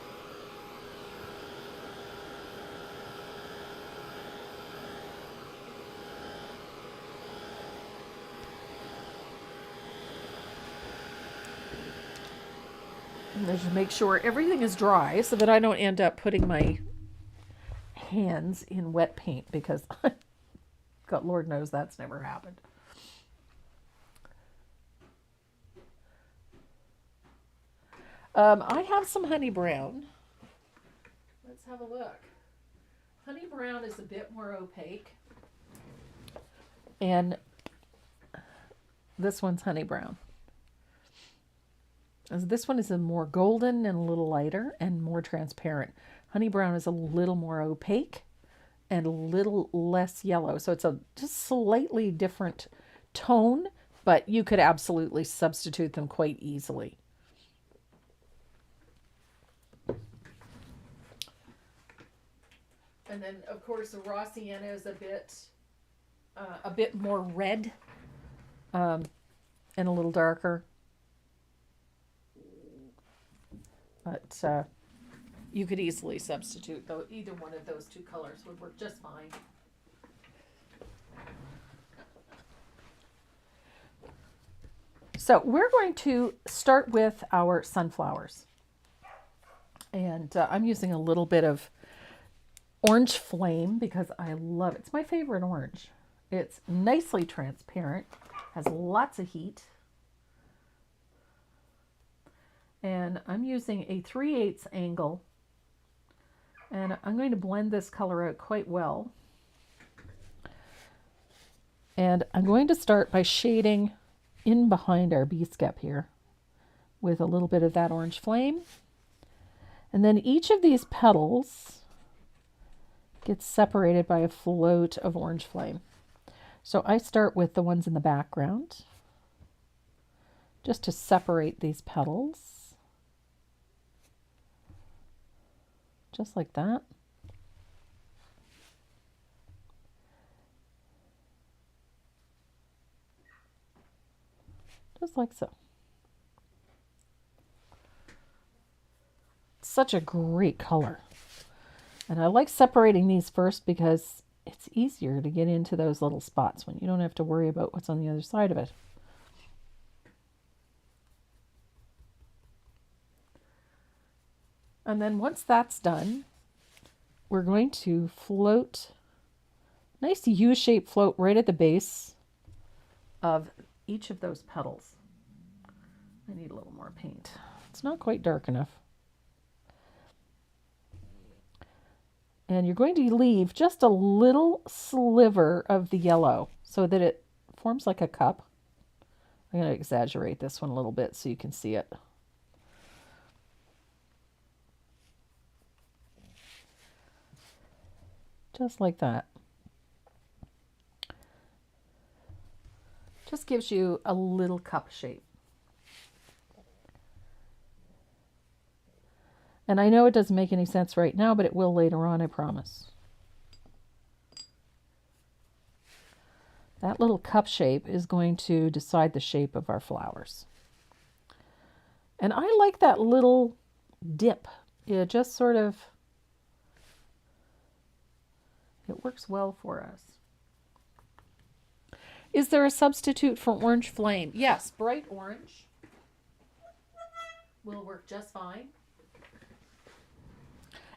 And just make sure everything is dry so that I don't end up putting my hands in wet paint, because God, Lord knows that's never happened. I have some honey brown. Let's have a look. Honey brown is a bit more opaque. And this one's honey brown. This one is a more golden and a little lighter and more transparent. Honey brown is a little more opaque and a little less yellow. So it's a just slightly different tone, but you could absolutely substitute them quite easily. And then, of course, the raw sienna is a bit more red, and a little darker. But you could easily substitute, though either one of those two colors would work just fine. So we're going to start with our sunflowers. And I'm using a little bit of orange flame because I love it. It's my favorite orange. It's nicely transparent, has lots of heat. And I'm using a 3/8 angle. And I'm going to blend this color out quite well. And I'm going to start by shading in behind our bee skep here with a little bit of that orange flame. And then each of these petals gets separated by a float of orange flame. So I start with the ones in the background, just to separate these petals, just like that. Just like so. Such a great color. And I like separating these first because it's easier to get into those little spots when you don't have to worry about what's on the other side of it. And then once that's done, we're going to float, nice U-shaped float right at the base of each of those petals. I need a little more paint. It's not quite dark enough. And you're going to leave just a little sliver of the yellow so that it forms like a cup. I'm going to exaggerate this one a little bit so you can see it. Just like that. Just gives you a little cup shape. And I know it doesn't make any sense right now, but it will later on, I promise. That little cup shape is going to decide the shape of our flowers. And I like that little dip. It just sort of, it works well for us. Is there a substitute for orange flame? Yes, bright orange will work just fine.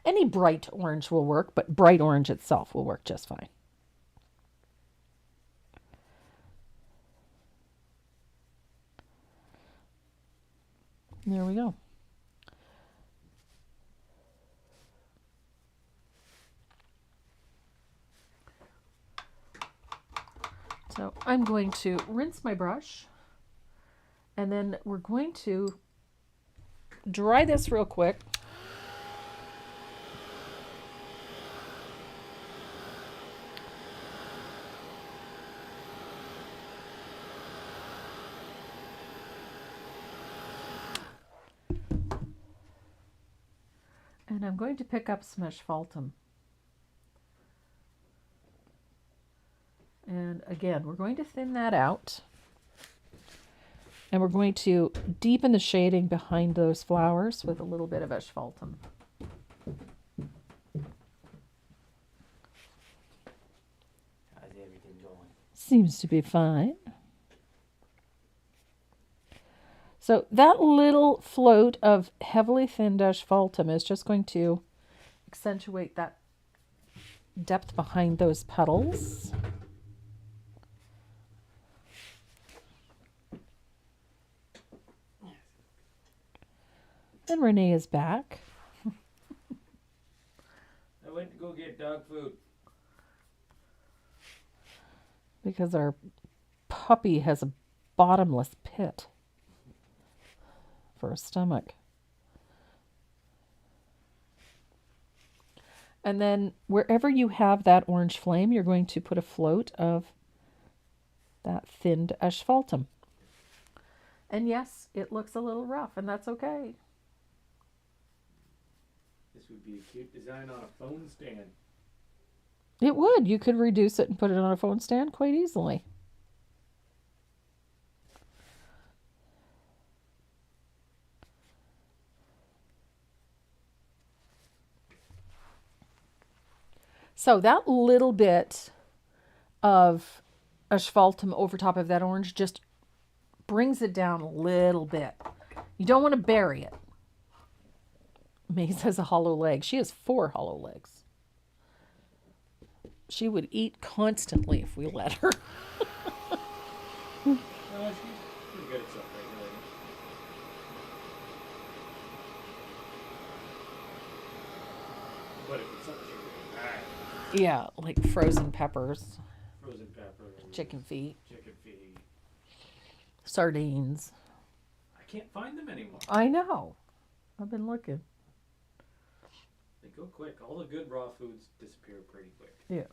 Any bright orange will work, but bright orange itself will work just fine. There we go. So I'm going to rinse my brush, and then we're going to dry this real quick. And I'm going to pick up some asphaltum. And again, we're going to thin that out. And we're going to deepen the shading behind those flowers with a little bit of asphaltum. How's everything going? Seems to be fine. So that little float of heavily thinned asphaltum is just going to accentuate that depth behind those petals. And Renee is back. I went to go get dog food. Because our puppy has a bottomless pit for a stomach. And then wherever you have that orange flame, you're going to put a float of that thinned asphaltum. And yes, it looks a little rough, and that's okay. This would be a cute design on a phone stand. It would. You could reduce it and put it on a phone stand quite easily. So that little bit of asphaltum over top of that orange just brings it down a little bit. You don't want to bury it. Maze has a hollow leg. She has 4 hollow legs. She would eat constantly if we let her. She's pretty good at self-regulating. But if it's something really bad, Yeah, like frozen peppers, frozen pepper, chicken feet, sardines. I can't find them anymore. I know. I've been looking. They go quick. All the good raw foods disappear pretty quick. Yeah.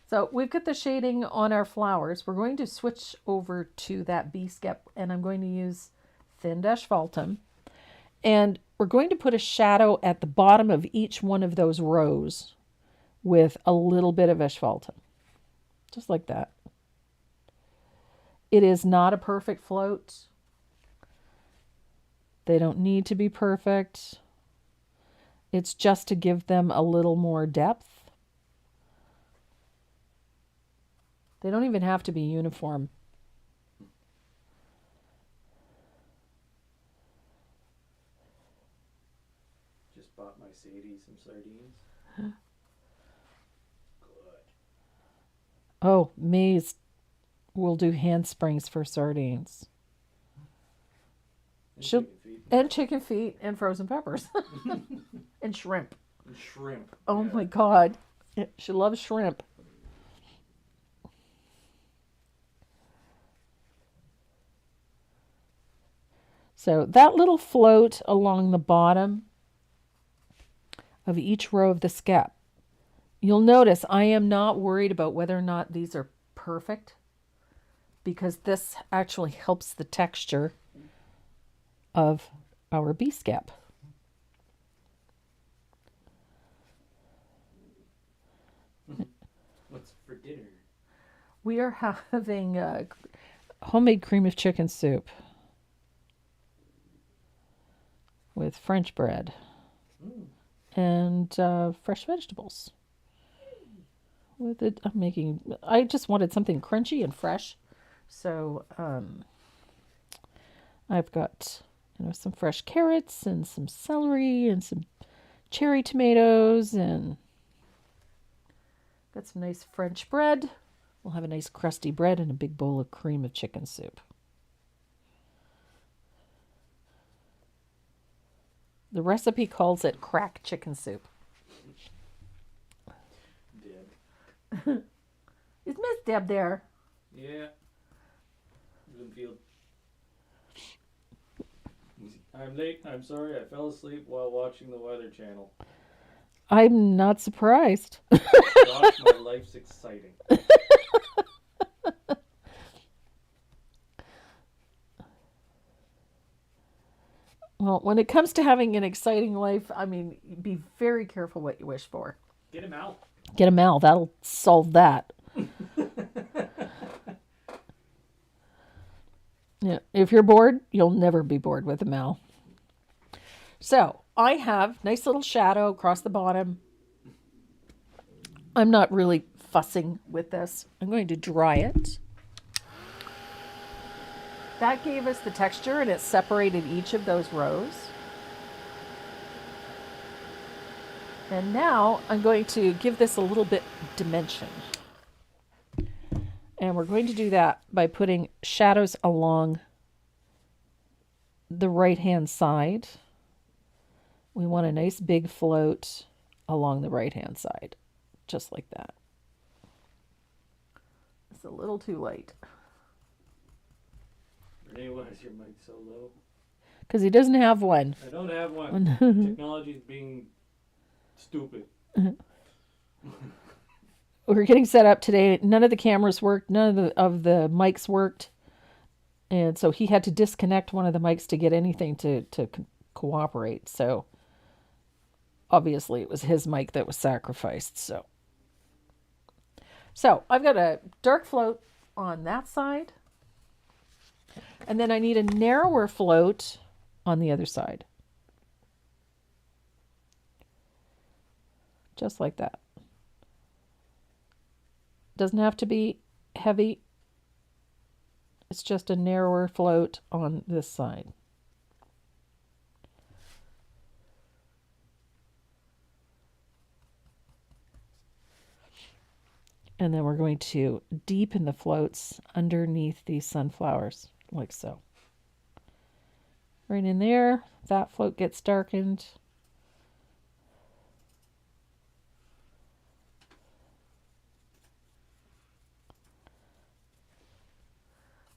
So we've got the shading on our flowers. We're going to switch over to that bee skep, and I'm going to use thinned asphaltum. And we're going to put a shadow at the bottom of each one of those rows with a little bit of asphaltum. Just like that. It is not a perfect float. They don't need to be perfect. It's just to give them a little more depth. They don't even have to be uniform. Just bought my Sadie some sardines. Good. Oh, Maze will do handsprings for sardines. And She'll- chicken feet. And chicken feet and frozen peppers. And shrimp. And shrimp. Oh Yeah. my God. She loves shrimp. So that little float along the bottom of each row of the skep. You'll notice I am not worried about whether or not these are perfect, because this actually helps the texture of our bee skep. What's for dinner? We are having homemade cream of chicken soup with French bread and fresh vegetables. With it, I just wanted something crunchy and fresh, so I've got some fresh carrots and some celery and some cherry tomatoes, and got some nice French bread. We'll have a nice crusty bread and a big bowl of cream of chicken soup. The recipe calls it crack chicken soup. Deb. Is Miss Deb there? Yeah. Bloomfield. I'm late. I'm sorry. I fell asleep while watching the Weather Channel. I'm not surprised. Gosh, my life's exciting. Well, when it comes to having an exciting life, I mean, be very careful what you wish for. Get him out. Get a Mal. That'll solve that. Yeah, if you're bored, you'll never be bored with a Mal. So I have nice little shadow across the bottom. I'm not really fussing with this. I'm going to dry it. That gave us the texture, and it separated each of those rows. And now I'm going to give this a little bit dimension. And we're going to do that by putting shadows along the right-hand side. We want a nice big float along the right-hand side, just like that. It's a little too light. Renee, why is your mic so low? Because he doesn't have one. I don't have one. Technology's being Stupid. We were getting set up today. None of the cameras worked. None of the mics worked. And so he had to disconnect one of the mics to get anything to cooperate. So obviously it was his mic that was sacrificed. So I've got a dark float on that side. And then I need a narrower float on the other side. Just like that. Doesn't have to be heavy. It's just a narrower float on this side. And then we're going to deepen the floats underneath these sunflowers, like so. Right in there, that float gets darkened.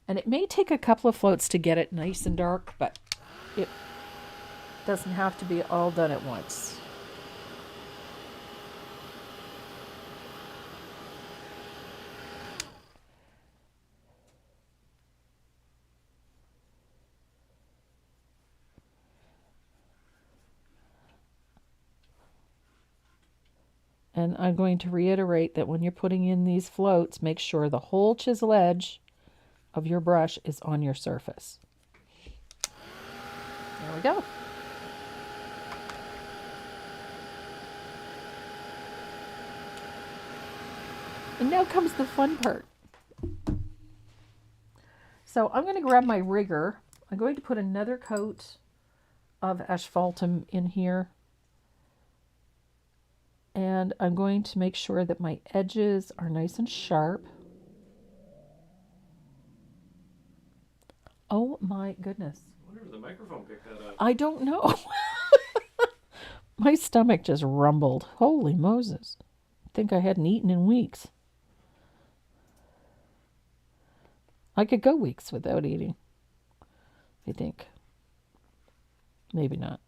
And it may take a couple of floats to get it nice and dark, but it doesn't have to be all done at once. And I'm going to reiterate that when you're putting in these floats, make sure the whole chisel edge of your brush is on your surface. There we go. And now comes the fun part. So I'm going to grab my rigger. I'm going to put another coat of asphaltum in here. And I'm going to make sure that my edges are nice and sharp. Oh my goodness. I wonder if the microphone picked that up. I don't know. My stomach just rumbled. Holy Moses. I think I hadn't eaten in weeks. I could go weeks without eating, I think. Maybe not.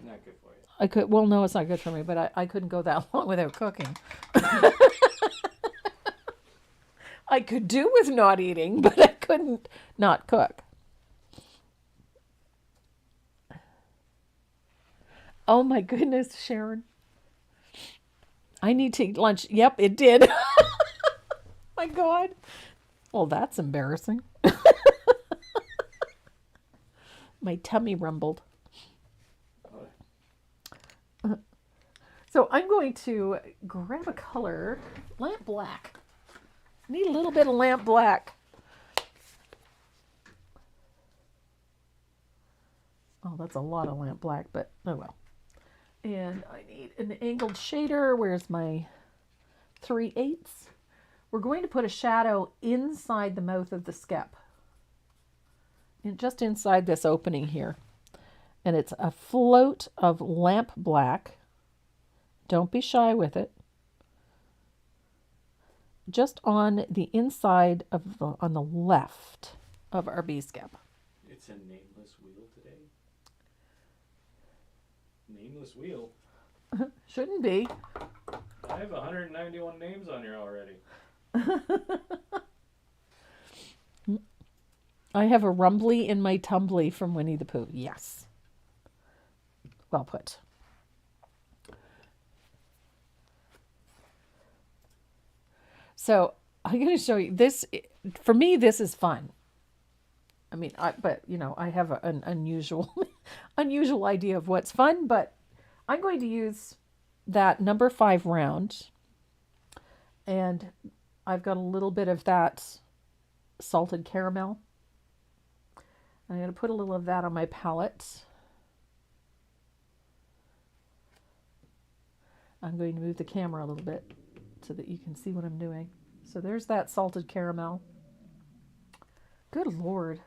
Not good for you. I could, well, no, it's not good for me, but I couldn't go that long without cooking. I could do with not eating, but I couldn't not cook. Oh my goodness, Sharon. I need to eat lunch. Yep, it did. My God. Well, that's embarrassing. My tummy rumbled. So I'm going to grab a color, lamp black. I need a little bit of lamp black. Oh, that's a lot of lamp black, but oh well. And I need an angled shader. Where's my 3/8? We're going to put a shadow inside the mouth of the skep. And just inside this opening here. And it's a float of lamp black. Don't be shy with it. Just on the inside of on the left of our bee skep. It's a nameless wheel today. Nameless wheel? Shouldn't be. I have 191 names on here already. I have a rumbly in my tumbly from Winnie the Pooh. Yes. Well put. So I'm going to show you this. For me, this is fun. I mean, but you know, I have an unusual idea of what's fun, but I'm going to use that number 5 round, and I've got a little bit of that salted caramel. I'm going to put a little of that on my palette. I'm going to move the camera a little bit so that you can see what I'm doing. So there's that salted caramel. Good Lord.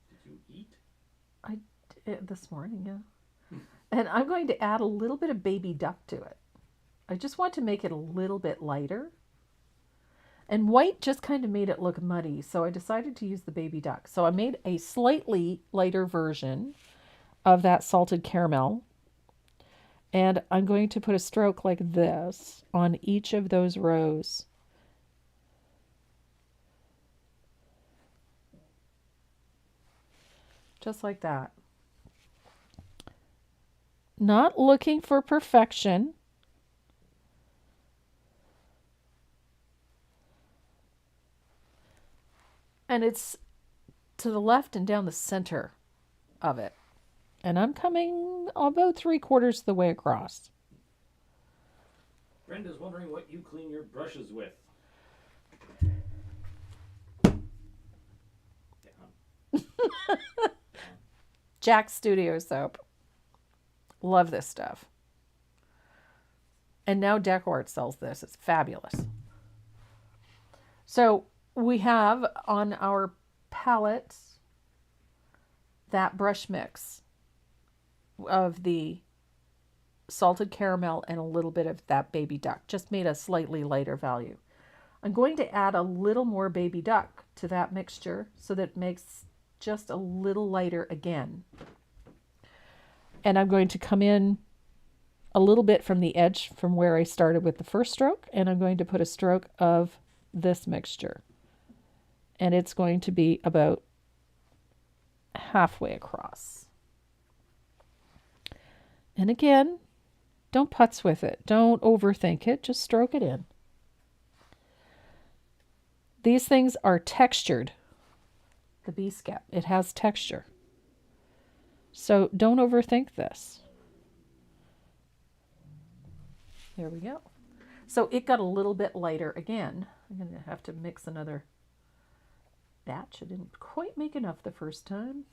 Did you eat? I did this morning, yeah. And I'm going to add a little bit of baby duck to it. I just want to make it a little bit lighter. And white just kind of made it look muddy, so I decided to use the baby duck. So I made a slightly lighter version of that salted caramel. And I'm going to put a stroke like this on each of those rows. Just like that. Not looking for perfection. And it's to the left and down the center of it. And I'm coming about 3/4 of the way across. Brenda's wondering what you clean your brushes with. Jack's Studio Soap. Love this stuff. And now Decor sells this. It's fabulous. So we have on our palette that brush mix of the salted caramel and a little bit of that baby duck, just made a slightly lighter value. I'm going to add a little more baby duck to that mixture so that it makes just a little lighter again. And I'm going to come in a little bit from the edge from where I started with the first stroke, and I'm going to put a stroke of this mixture. And it's going to be about halfway across. And again, don't putz with it. Don't overthink it. Just stroke it in. These things are textured. The bee scap, it has texture. So don't overthink this. There we go. So it got a little bit lighter again. I'm going to have to mix another batch. I didn't quite make enough the first time.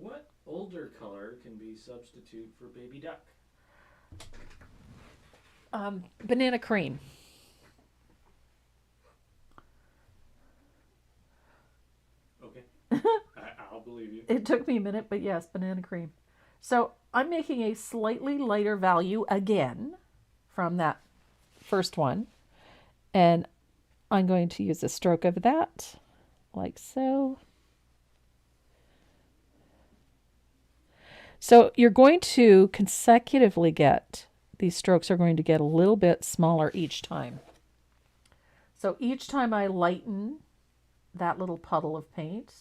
What older color can be substitute for baby duck? Banana cream. Okay. I'll believe you. It took me a minute, but yes, banana cream. So I'm making a slightly lighter value again from that first one. And I'm going to use a stroke of that, like so. So you're going to consecutively get, these strokes are going to get a little bit smaller each time. So each time I lighten that little puddle of paint,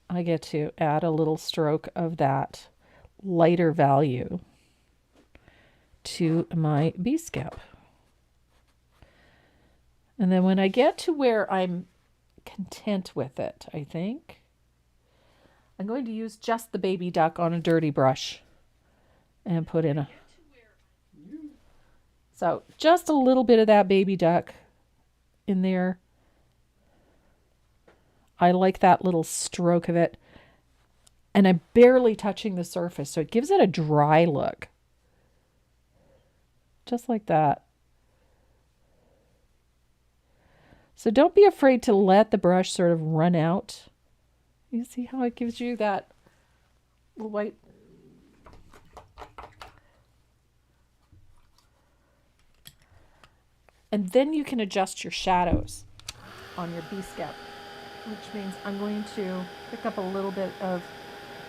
I get to add a little stroke of that lighter value to my bee scap. And then when I get to where I'm content with it, I think, I'm going to use just the baby duck on a dirty brush and put in a... So just a little bit of that baby duck in there. I like that little stroke of it. And I'm barely touching the surface, so it gives it a dry look. Just like that. So don't be afraid to let the brush sort of run out. You see how it gives you that little white... And then you can adjust your shadows on your bee scap, which means I'm going to pick up a little bit of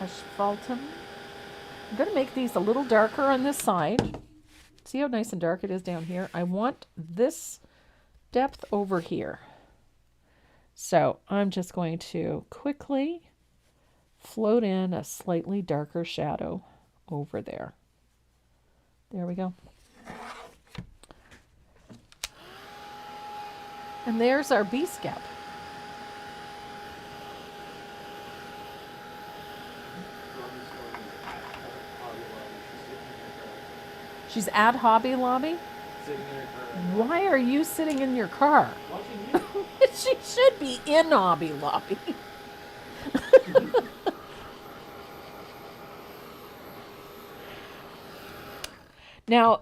asphaltum. I'm going to make these a little darker on this side. See how nice and dark it is down here? I want this depth over here. So I'm just going to quickly float in a slightly darker shadow over there. There we go. And there's our bee scap. She's at Hobby Lobby? Sitting in her car. Why are you sitting in your car? Watching you. She should be in Hobby Lobby. Now,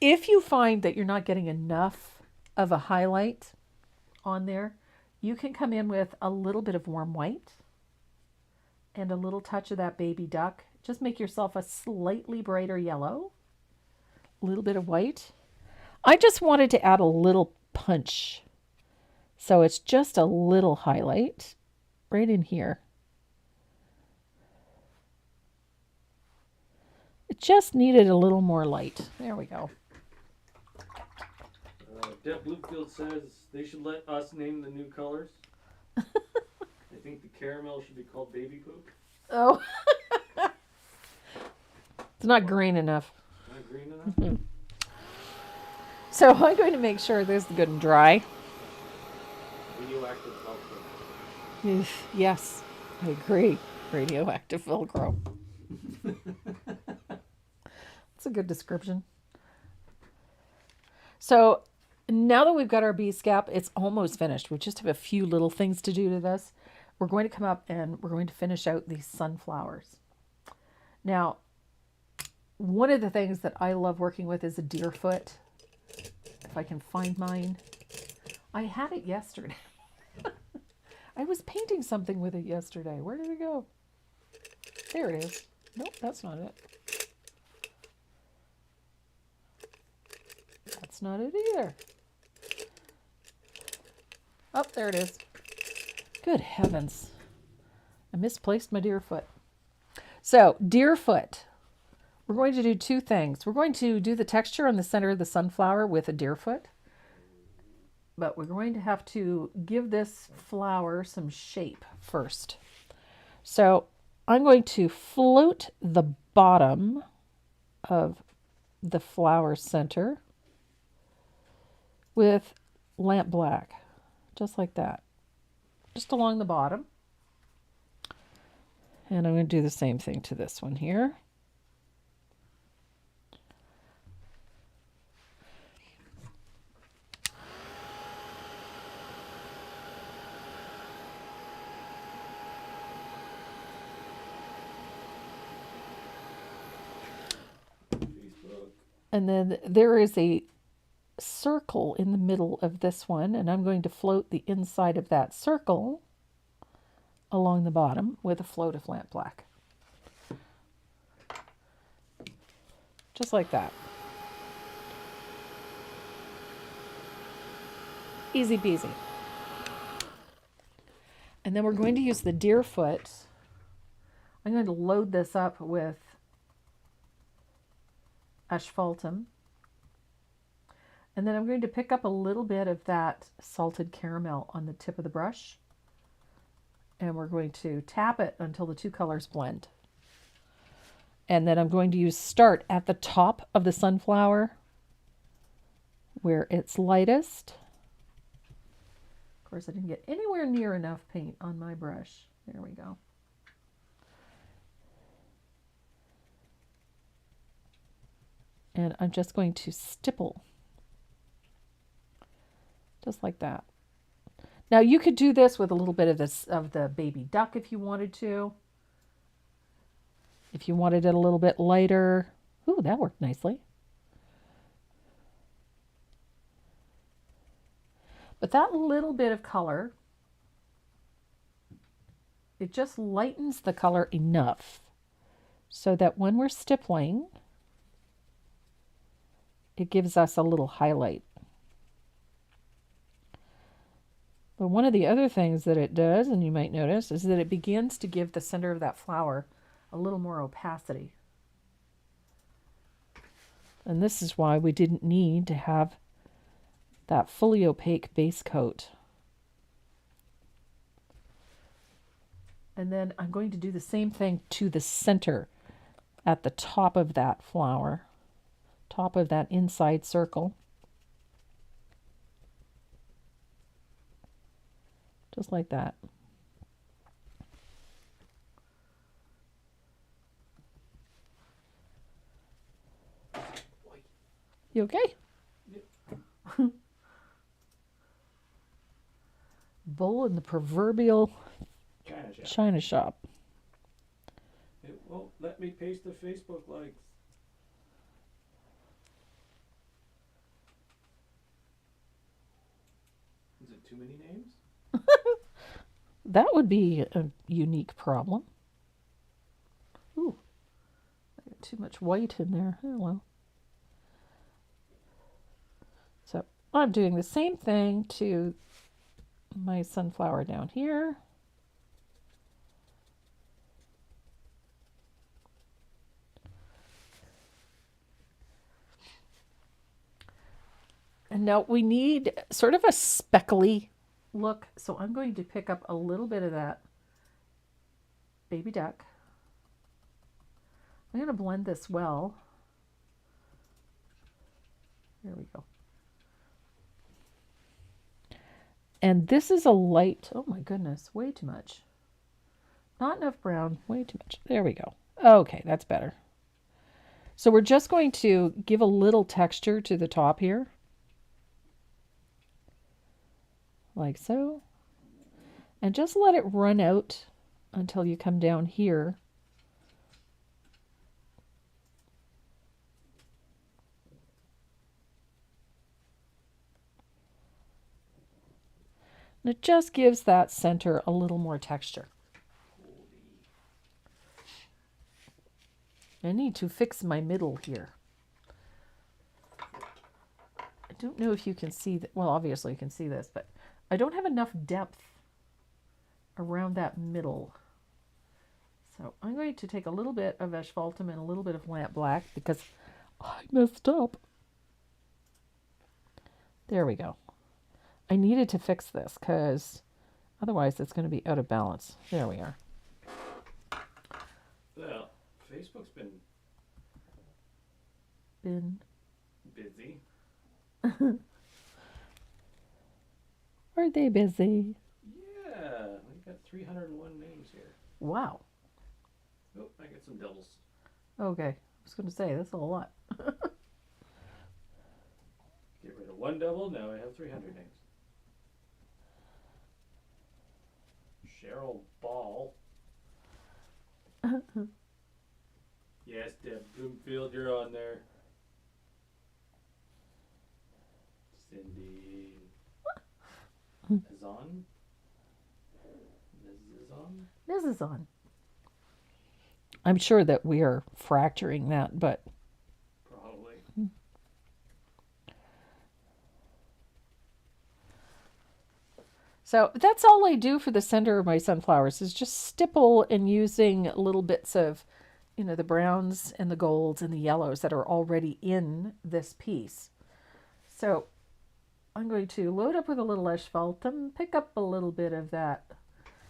if you find that you're not getting enough of a highlight on there, you can come in with a little bit of warm white and a little touch of that baby duck. Just make yourself a slightly brighter yellow. A little bit of white. I just wanted to add a little punch. So it's just a little highlight right in here. just needed a little more light. There we go. Deb Bluefield says they should let us name the new colors. I think the caramel should be called baby poop. Oh. It's not green enough. Not green enough? Mm-hmm. So I'm going to make sure this is good and dry. Radioactive Velcro. Yes, I agree. Radioactive Velcro. That's a good description. So now that we've got our bee scap, it's almost finished. We just have a few little things to do to this. We're going to come up and we're going to finish out these sunflowers. Now, one of the things that I love working with is a deer foot. If I can find mine. I had it yesterday. I was painting something with it yesterday. Where did it go? There it is. Nope, that's not it. That's not it either. Oh, there it is. Good heavens. I misplaced my deer foot. So, deer foot. We're going to do two things. We're going to do the texture on the center of the sunflower with a deer foot. But we're going to have to give this flower some shape first. So I'm going to float the bottom of the flower center with lamp black, just like that, just along the bottom. And I'm going to do the same thing to this one here. And then there is a circle in the middle of this one, and I'm going to float the inside of that circle along the bottom with a float of lamp black. Just like that. Easy peasy. And then we're going to use the deer foot. I'm going to load this up with asphaltum. And then I'm going to pick up a little bit of that salted caramel on the tip of the brush. And we're going to tap it until the two colors blend. And then I'm going to use start at the top of the sunflower where it's lightest. Of course, I didn't get anywhere near enough paint on my brush. There we go. And I'm just going to stipple, just like that. Now you could do this with a little bit of this of the baby duck if you wanted to. If you wanted it a little bit lighter. Ooh, that worked nicely. But that little bit of color, it just lightens the color enough so that when we're stippling, it gives us a little highlight. But one of the other things that it does, and you might notice, is that it begins to give the center of that flower a little more opacity. And this is why we didn't need to have that fully opaque base coat. And then I'm going to do the same thing to the center at the top of that flower, top of that inside circle. Just like that. You okay? Yep. Bull in the proverbial China shop. It won't let me paste the Facebook likes. Is it too many names? That would be a unique problem. Ooh, I got too much white in there. Hello. So I'm doing the same thing to my sunflower down here. And now we need sort of a speckly look. So I'm going to pick up a little bit of that baby duck. I'm going to blend this well. There we go. And this is a light, oh my goodness, way too much. Not enough brown, way too much. There we go. Okay, that's better. So we're just going to give a little texture to the top here. Like so. And just let it run out until you come down here. And it just gives that center a little more texture. I need to fix my middle here. I don't know if you can see that. Well, obviously you can see this, but I don't have enough depth around that middle. So I'm going to take a little bit of asphaltum and a little bit of lamp black because I messed up. There we go. I needed to fix this because otherwise it's going to be out of balance. There we are. Well, Facebook's been busy. Are they busy? Yeah, we got 301 names here. Wow. Oh, I got some doubles. Okay. I was going to say, that's a lot. Get rid of one double, now I have 300 names. Cheryl Ball. Yes, Deb Bloomfield, you're on there. Cindy is on. This is on. I'm sure that we are fracturing that, but probably. So that's all I do for the center of my sunflowers is just stipple and using little bits of, you know, the browns and the golds and the yellows that are already in this piece. So I'm going to load up with a little asphaltum, pick up a little bit of that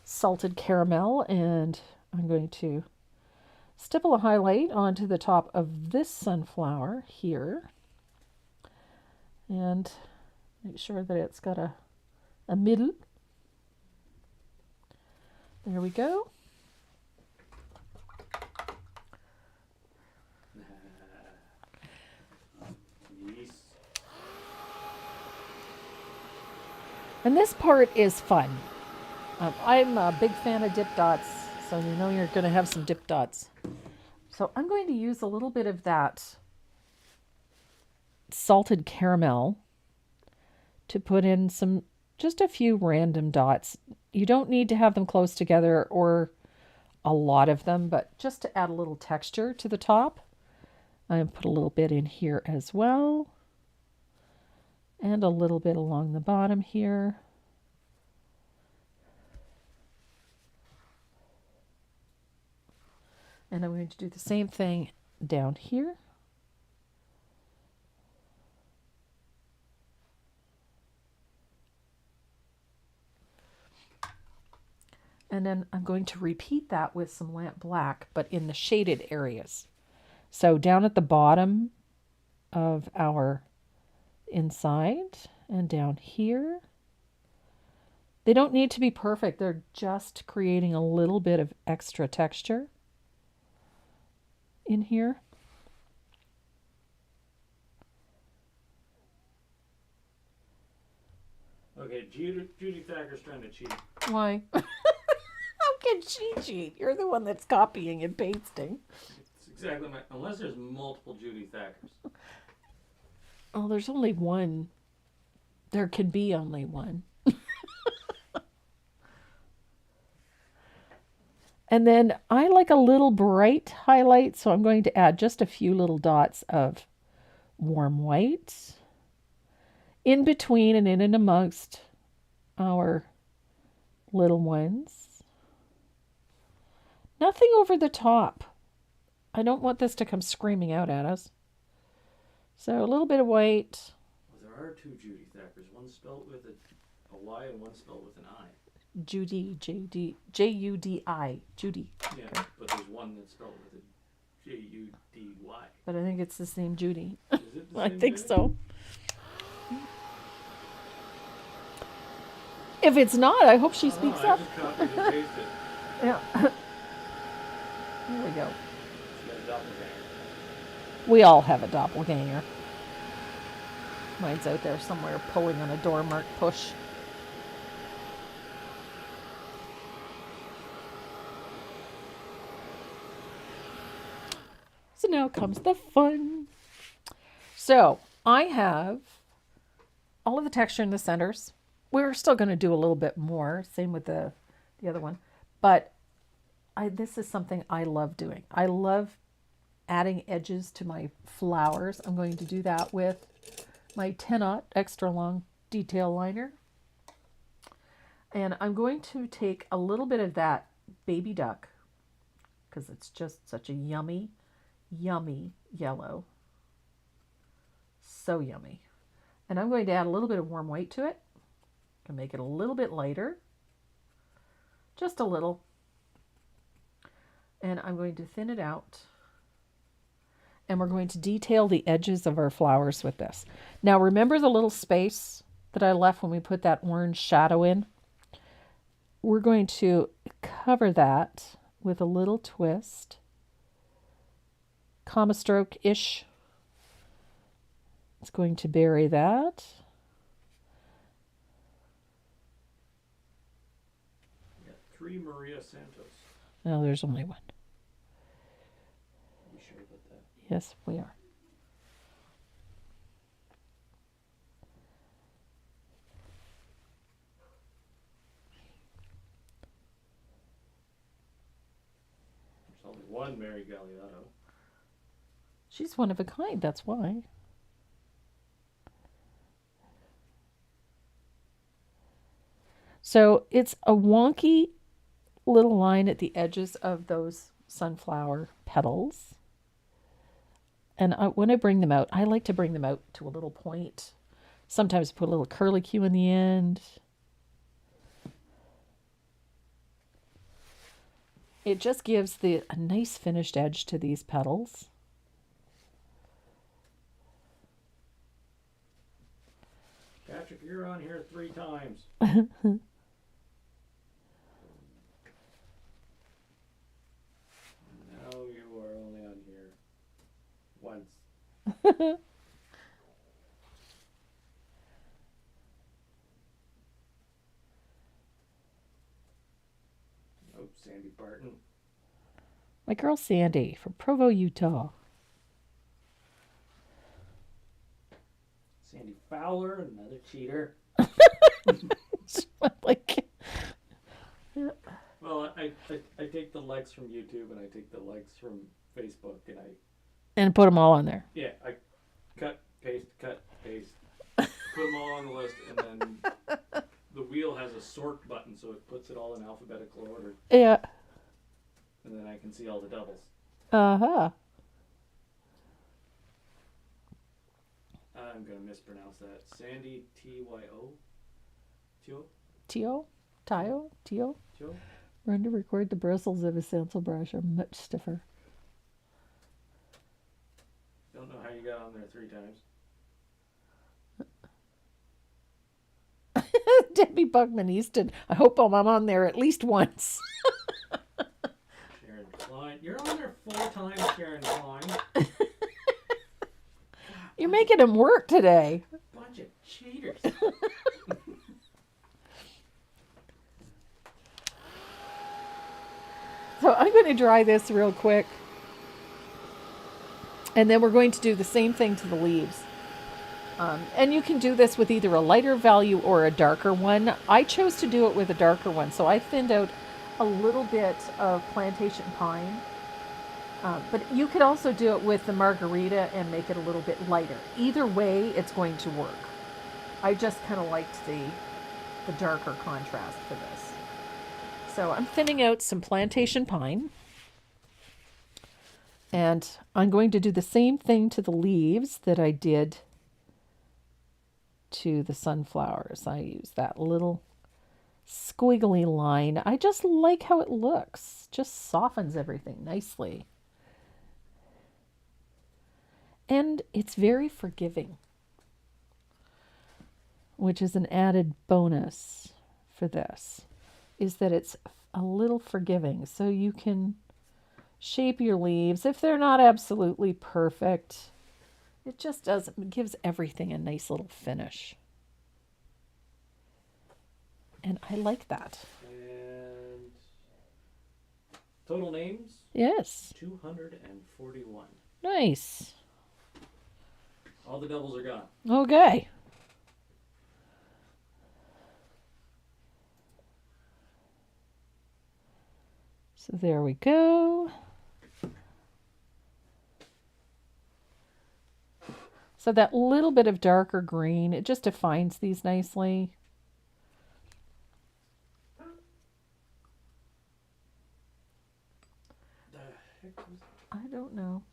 salted caramel, and I'm going to stipple a highlight onto the top of this sunflower here and make sure that it's got a middle. There we go. Yes. And this part is fun. I'm a big fan of dip dots, so you know you're going to have some dip dots. So I'm going to use a little bit of that salted caramel to put in just a few random dots. You don't need to have them close together or a lot of them, but just to add a little texture to the top. I put a little bit in here as well. And a little bit along the bottom here. And I'm going to do the same thing down here. And then I'm going to repeat that with some lamp black, but in the shaded areas. So down at the bottom of our inside and down here. They don't need to be perfect. They're just creating a little bit of extra texture in here. Okay, Judy Thacker's trying to cheat. Why? How can she cheat? You're the one that's copying and pasting. It's exactly my... Unless there's multiple Judy Thackers. Oh, there's only one. There can be only one. And then I like a little bright highlight, so I'm going to add just a few little dots of warm white in between and in and amongst our little ones. Nothing over the top. I don't want this to come screaming out at us. So a little bit of white. Well, there are two Judy Thackers. One spelled with a Y and one spelled with an I. Judy, Judi, Judy. Yeah, okay. But there's one that's spelled with a Judy. But I think it's the same Judy. Is it the I same think Judy? so. If it's not, I hope she speaks up. I just copied and pasted it. Yeah. Here we go. She got a doppelganger. We all have a doppelganger. Mine's out there somewhere pulling on a door marked push. So now comes the fun. So I have all of the texture in the centers. We're still going to do a little bit more. Same with the other one. But this is something I love doing. I love adding edges to my flowers. I'm going to do that with my 10-aught extra long detail liner. And I'm going to take a little bit of that baby duck, because it's just such a yummy, yummy yellow. So yummy. And I'm going to add a little bit of warm white to it. To make it a little bit lighter. Just a little. And I'm going to thin it out. And we're going to detail the edges of our flowers with this. Now remember the little space that I left when we put that orange shadow in? We're going to cover that with a little twist. Comma stroke-ish. It's going to bury that. We got 3 Maria Santos. No, there's only one. Are we sure about that? Yes, we are. There's only one Mary Galliotto. She's one of a kind, that's why. So it's a wonky little line at the edges of those sunflower petals. And when I bring them out, I like to bring them out to a little point. Sometimes put a little curlicue in the end. It just gives a nice finished edge to these petals. Patrick, you're on here 3 times. No, you are only on here once. Nope, Sandy Barton. My girl Sandy from Provo, Utah. Sandy Fowler, another cheater. Like, Well, I take the likes from YouTube and I take the likes from Facebook and put them all on there. I cut, paste, put them all on the list, and then the wheel has a sort button, so it puts it all in alphabetical order, Yeah. and then I can see all the doubles. Uh-huh. I'm gonna mispronounce that. Sandy Tyo. Tyo. Tio? Tio? Tio? Tyo. Run to record the bristles of a stencil brush are much stiffer. Don't know how you got on there 3 times. Debbie Bugman Easton. I hope I'm on there at least once. Sharon Klein. You're on there 4 times, Sharon Klein. You're making him work today. Bunch of cheaters. So I'm going to dry this real quick. And then we're going to do the same thing to the leaves. And you can do this with either a lighter value or a darker one. I chose to do it with a darker one. So I thinned out a little bit of plantation pine. But you could also do it with the margarita and make it a little bit lighter. Either way, it's going to work. I just kind of liked the darker contrast for this. So I'm thinning out some plantation pine. And I'm going to do the same thing to the leaves that I did to the sunflowers. I use that little squiggly line. I just like how it looks. Just softens everything nicely. And it's very forgiving, which is an added bonus for this, is that it's a little forgiving. So you can shape your leaves. If they're not absolutely perfect, it just it gives everything a nice little finish. And I like that. And total names? Yes. 241. Nice. All the doubles are gone. Okay. So there we go. So that little bit of darker green, it just defines these nicely. The heck was that? I don't know.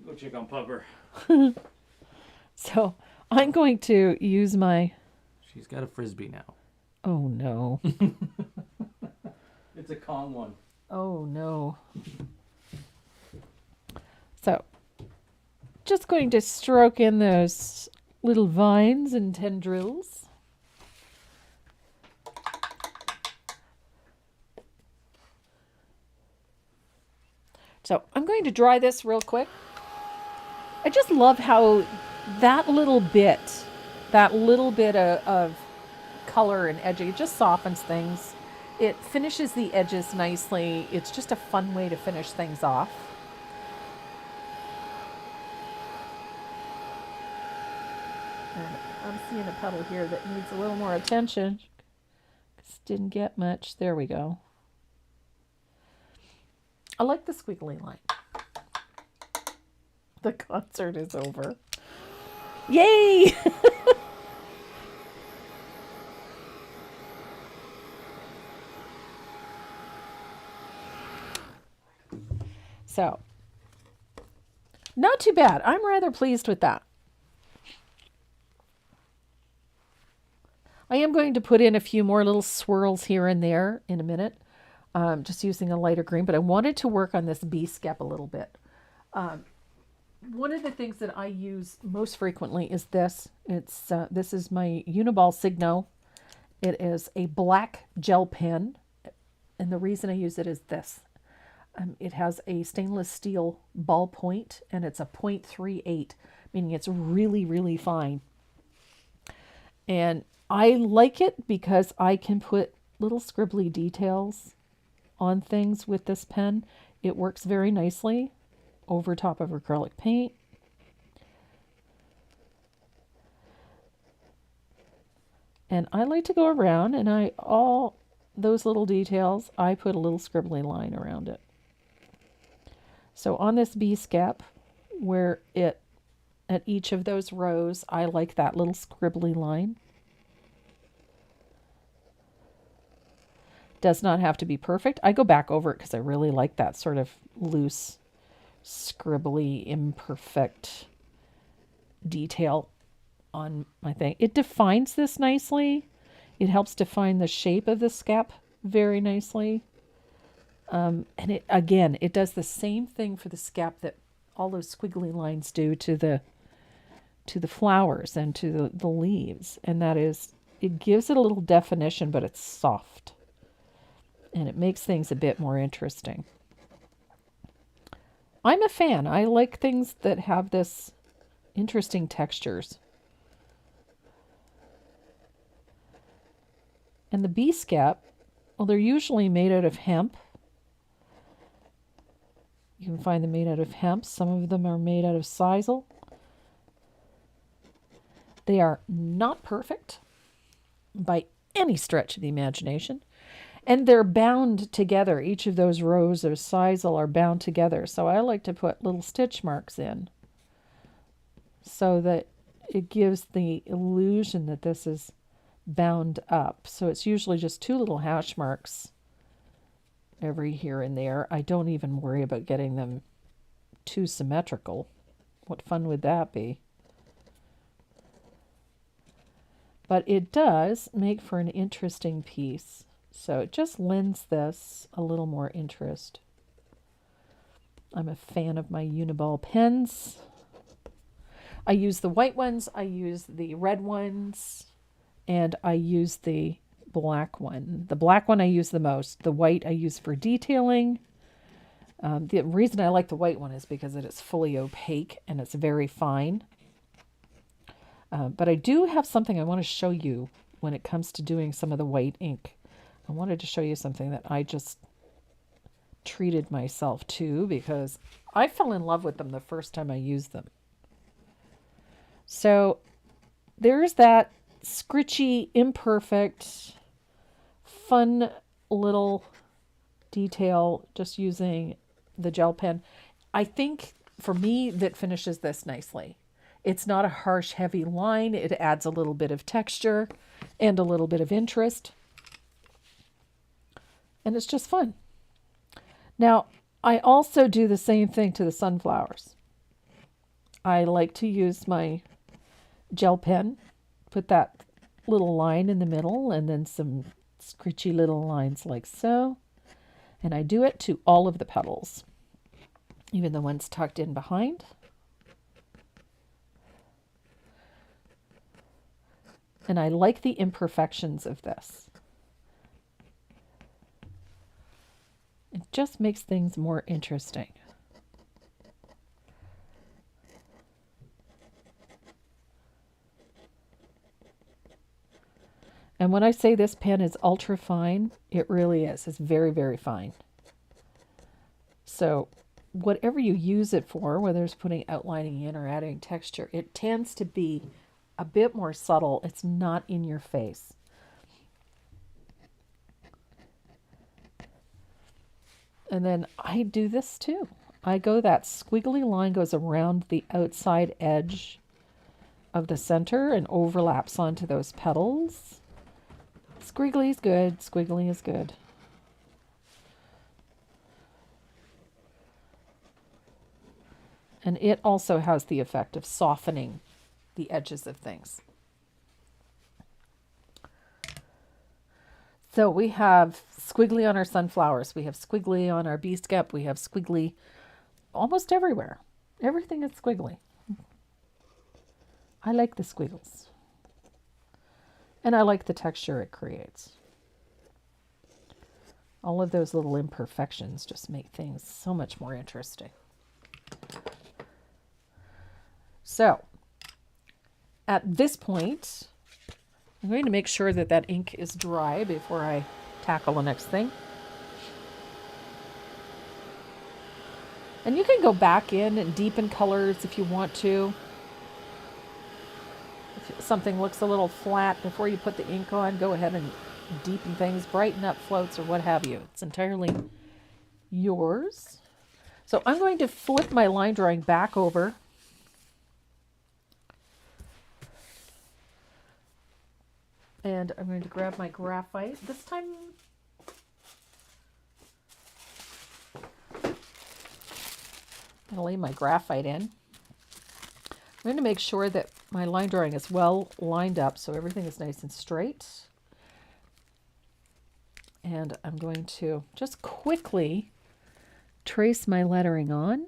Go check on Pupper. So I'm going to use my... She's got a Frisbee now. Oh, no. It's a Kong one. Oh, no. So just going to stroke in those little vines and tendrils. So I'm going to dry this real quick. I just love how that little bit of color and edging, it just softens things. It finishes the edges nicely. It's just a fun way to finish things off. And I'm seeing a petal here that needs a little more attention. Just didn't get much. There we go. I like the squiggly line. The concert is over. Yay! So, not too bad. I'm rather pleased with that. I am going to put in a few more little swirls here and there in a minute, just using a lighter green, but I wanted to work on this bee skep a little bit. One of the things that I use most frequently is this. This is my Uniball Signo. It is a black gel pen, and the reason I use it is this. It has a stainless steel ball point, and it's a 0.38, meaning it's really, really fine. And I like it because I can put little scribbly details on things with this pen. It works very nicely over top of acrylic paint. And I like to go around and all those little details, I put a little scribbly line around it. So on this bee skep, where at each of those rows, I like that little scribbly line. Does not have to be perfect. I go back over it because I really like that sort of loose, scribbly, imperfect detail on my thing. It defines this nicely. It helps define the shape of the skep very nicely. And it does the same thing for the skep that all those squiggly lines do to the flowers and to the leaves. And that is, it gives it a little definition, but it's soft. And it makes things a bit more interesting. I'm a fan. I like things that have this interesting textures. And the bee skep, well, they're usually made out of hemp. You can find them made out of hemp. Some of them are made out of sisal. They are not perfect by any stretch of the imagination. And they're bound together. Each of those rows of sisal are bound together. So I like to put little stitch marks in so that it gives the illusion that this is bound up. So it's usually just two little hash marks every here and there. I don't even worry about getting them too symmetrical. What fun would that be? But it does make for an interesting piece. So it just lends this a little more interest. I'm a fan of my Uniball pens. I use the white ones, I use the red ones, and I use the black one. The black one I use the most. The white I use for detailing. The reason I like the white one is because it is fully opaque and it's very fine. But I do have something I want to show you when it comes to doing some of the white ink. I wanted to show you something that I just treated myself to because I fell in love with them the first time I used them. So there's that scritchy, imperfect, fun little detail just using the gel pen. I think for me that finishes this nicely. It's not a harsh, heavy line. It adds a little bit of texture and a little bit of interest. And it's just fun. Now, I also do the same thing to the sunflowers. I like to use my gel pen, put that little line in the middle, and then some scritchy little lines like so. And I do it to all of the petals, even the ones tucked in behind. And I like the imperfections of this. It just makes things more interesting. And when I say this pen is ultra fine, it really is. It's very, very fine. So whatever you use it for, whether it's putting outlining in or adding texture, it tends to be a bit more subtle. It's not in your face. And then I do this too. I go, that squiggly line goes around the outside edge of the center and overlaps onto those petals. Squiggly is good. Squiggly is good. And it also has the effect of softening the edges of things. So we have squiggly on our sunflowers. We have squiggly on our bee skep. We have squiggly almost everywhere. Everything is squiggly. I like the squiggles. And I like the texture it creates. All of those little imperfections just make things so much more interesting. So, at this point, I'm going to make sure that that ink is dry before I tackle the next thing. And you can go back in and deepen colors if you want to. If something looks a little flat before you put the ink on, go ahead and deepen things, brighten up floats or what have you. It's entirely yours. So I'm going to flip my line drawing back over. And I'm going to grab my graphite. This time, I'm going to lay my graphite in. I'm going to make sure that my line drawing is well lined up so everything is nice and straight. And I'm going to just quickly trace my lettering on.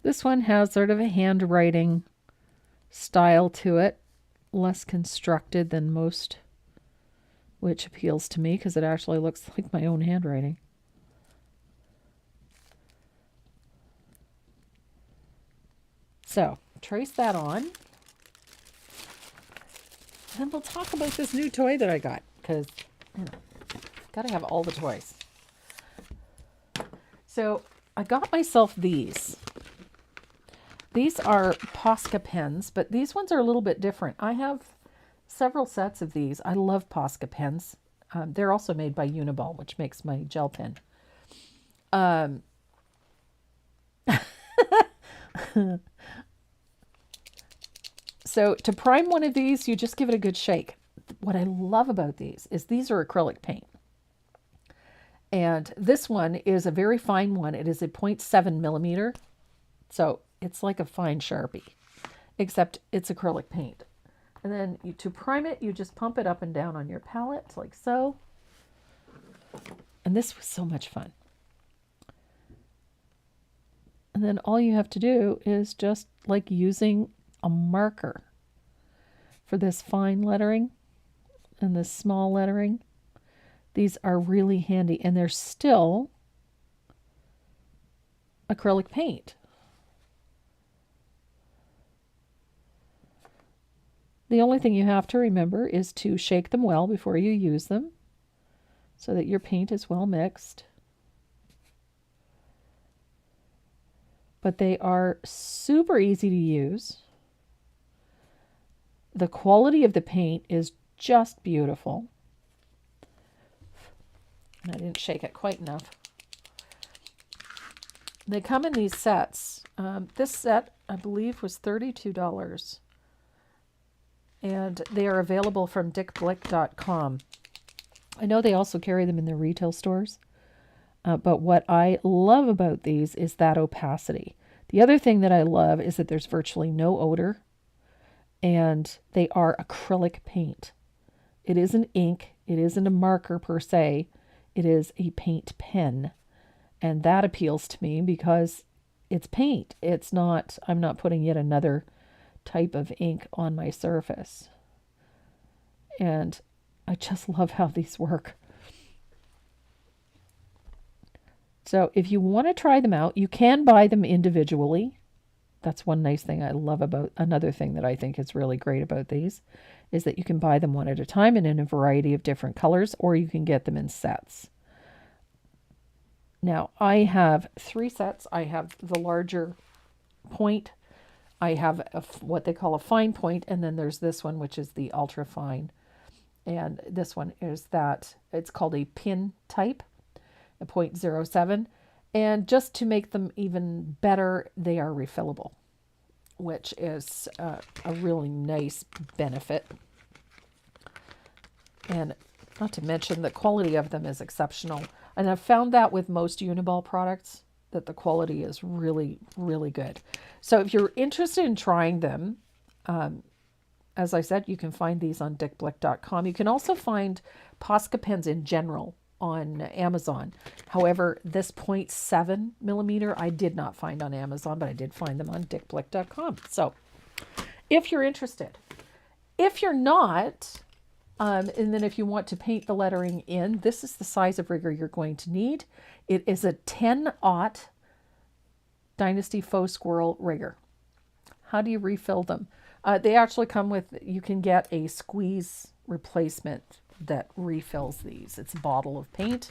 This one has sort of a handwriting style to it, less constructed than most, which appeals to me because it actually looks like my own handwriting. So, trace that on. And then we'll talk about this new toy that I got because, gotta have all the toys. So, I got myself these. These are Posca pens, but these ones are a little bit different. I have several sets of these. I love Posca pens. They're also made by Uniball, which makes my gel pen. So to prime one of these, you just give it a good shake. What I love about these is these are acrylic paint. And this one is a very fine one. It is a 0.7 millimeter. So it's like a fine Sharpie, except it's acrylic paint. And then to prime it, you just pump it up and down on your palette like so. And this was so much fun. And then all you have to do is just like using a marker for this fine lettering and this small lettering. These are really handy, and they're still acrylic paint. The only thing you have to remember is to shake them well before you use them so that your paint is well mixed. But they are super easy to use. The quality of the paint is just beautiful. And I didn't shake it quite enough. They come in these sets. This set, I believe, was $32. And they are available from dickblick.com. I know they also carry them in their retail stores. But what I love about these is that opacity. The other thing that I love is that there's virtually no odor. And they are acrylic paint. It isn't ink. It isn't a marker per se. It is a paint pen. And that appeals to me because it's paint. It's not, I'm not putting yet another type of ink on my surface. And I just love how these work. So if you want to try them out, you can buy them individually. That's one nice thing I love about, another thing that I think is really great about these is that you can buy them one at a time and in a variety of different colors, or you can get them in sets. Now, I have 3 sets. I have the larger point. I have what they call a fine point, and then there's this one, which is the ultra fine. And this one is that, it's called a pin type, a 0.07. And just to make them even better, they are refillable, which is a really nice benefit. And not to mention the quality of them is exceptional. And I've found that with most Uniball products, that the quality is really, really good. So if you're interested in trying them, as I said, you can find these on dickblick.com. You can also find Posca pens in general on Amazon. However, this 0.7 millimeter I did not find on Amazon, but I did find them on dickblick.com. So if you're interested. If you're not, and then if you want to paint the lettering in, this is the size of rigger you're going to need. It is a 10-aught Dynasty Faux Squirrel rigger. How do you refill them? They actually come with, you can get a squeeze replacement that refills these. It's a bottle of paint,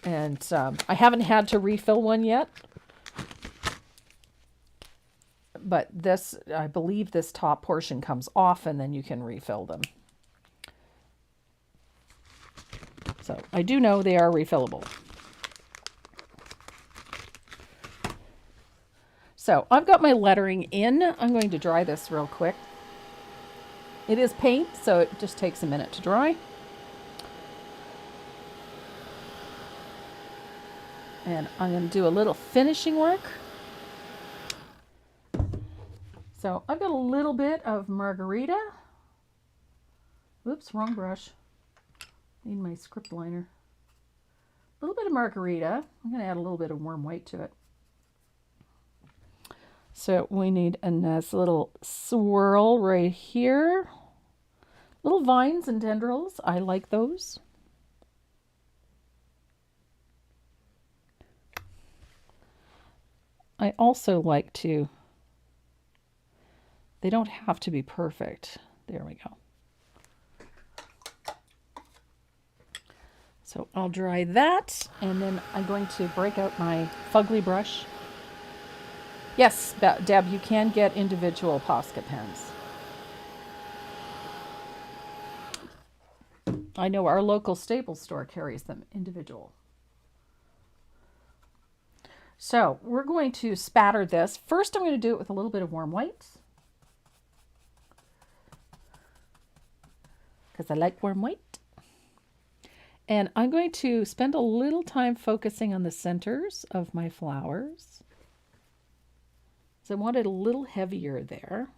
and I haven't had to refill one yet. But this, I believe this top portion comes off and then you can refill them. So I do know they are refillable. So I've got my lettering in. I'm going to dry this real quick. It is paint, so it just takes a minute to dry. And I'm going to do a little finishing work. So I've got a little bit of margarita. Oops, wrong brush. Need my script liner. A little bit of margarita. I'm going to add a little bit of warm white to it. So we need a nice little swirl right here. Little vines and tendrils. I like those. I also like to, they don't have to be perfect. There we go. So I'll dry that, and then I'm going to break out my fugly brush. Yes, Deb, you can get individual Posca pens. I know our local Staples store carries them individual. So we're going to spatter this. First, I'm going to do it with a little bit of warm white. because I like warm white. And I'm going to spend a little time focusing on the centers of my flowers. So I want it a little heavier there.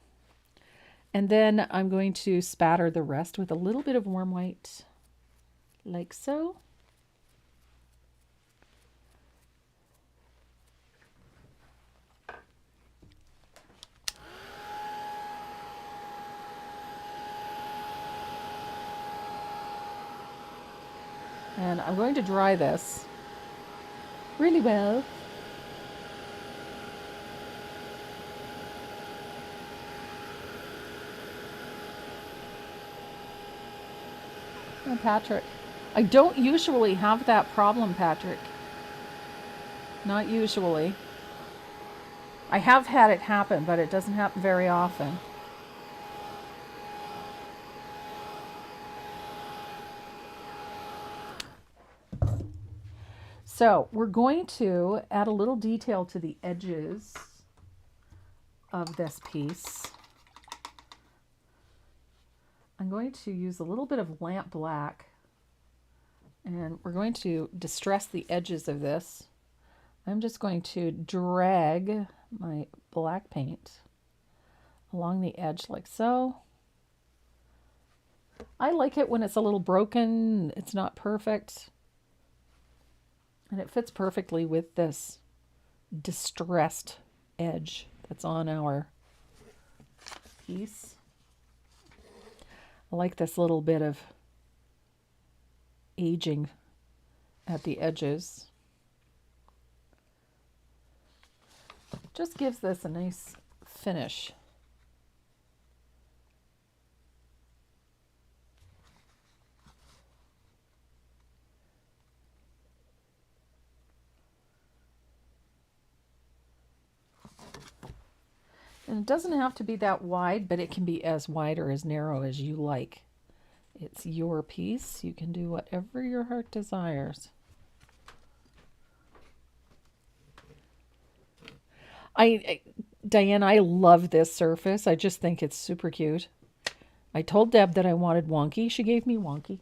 And then I'm going to spatter the rest with a little bit of warm white, like so. And I'm going to dry this really well. Oh, Patrick. I don't usually have that problem, Patrick. Not usually. I have had it happen, but it doesn't happen very often. So we're going to add a little detail to the edges of this piece. I'm going to use a little bit of lamp black, and we're going to distress the edges of this. I'm just going to drag my black paint along the edge like so. I like it when it's a little broken, it's not perfect. And it fits perfectly with this distressed edge that's on our piece. I like this little bit of aging at the edges. Just gives this a nice finish. And it doesn't have to be that wide, but it can be as wide or as narrow as you like. It's your piece. You can do whatever your heart desires. Diane, I love this surface. I just think it's super cute. I told Deb that I wanted wonky. She gave me wonky.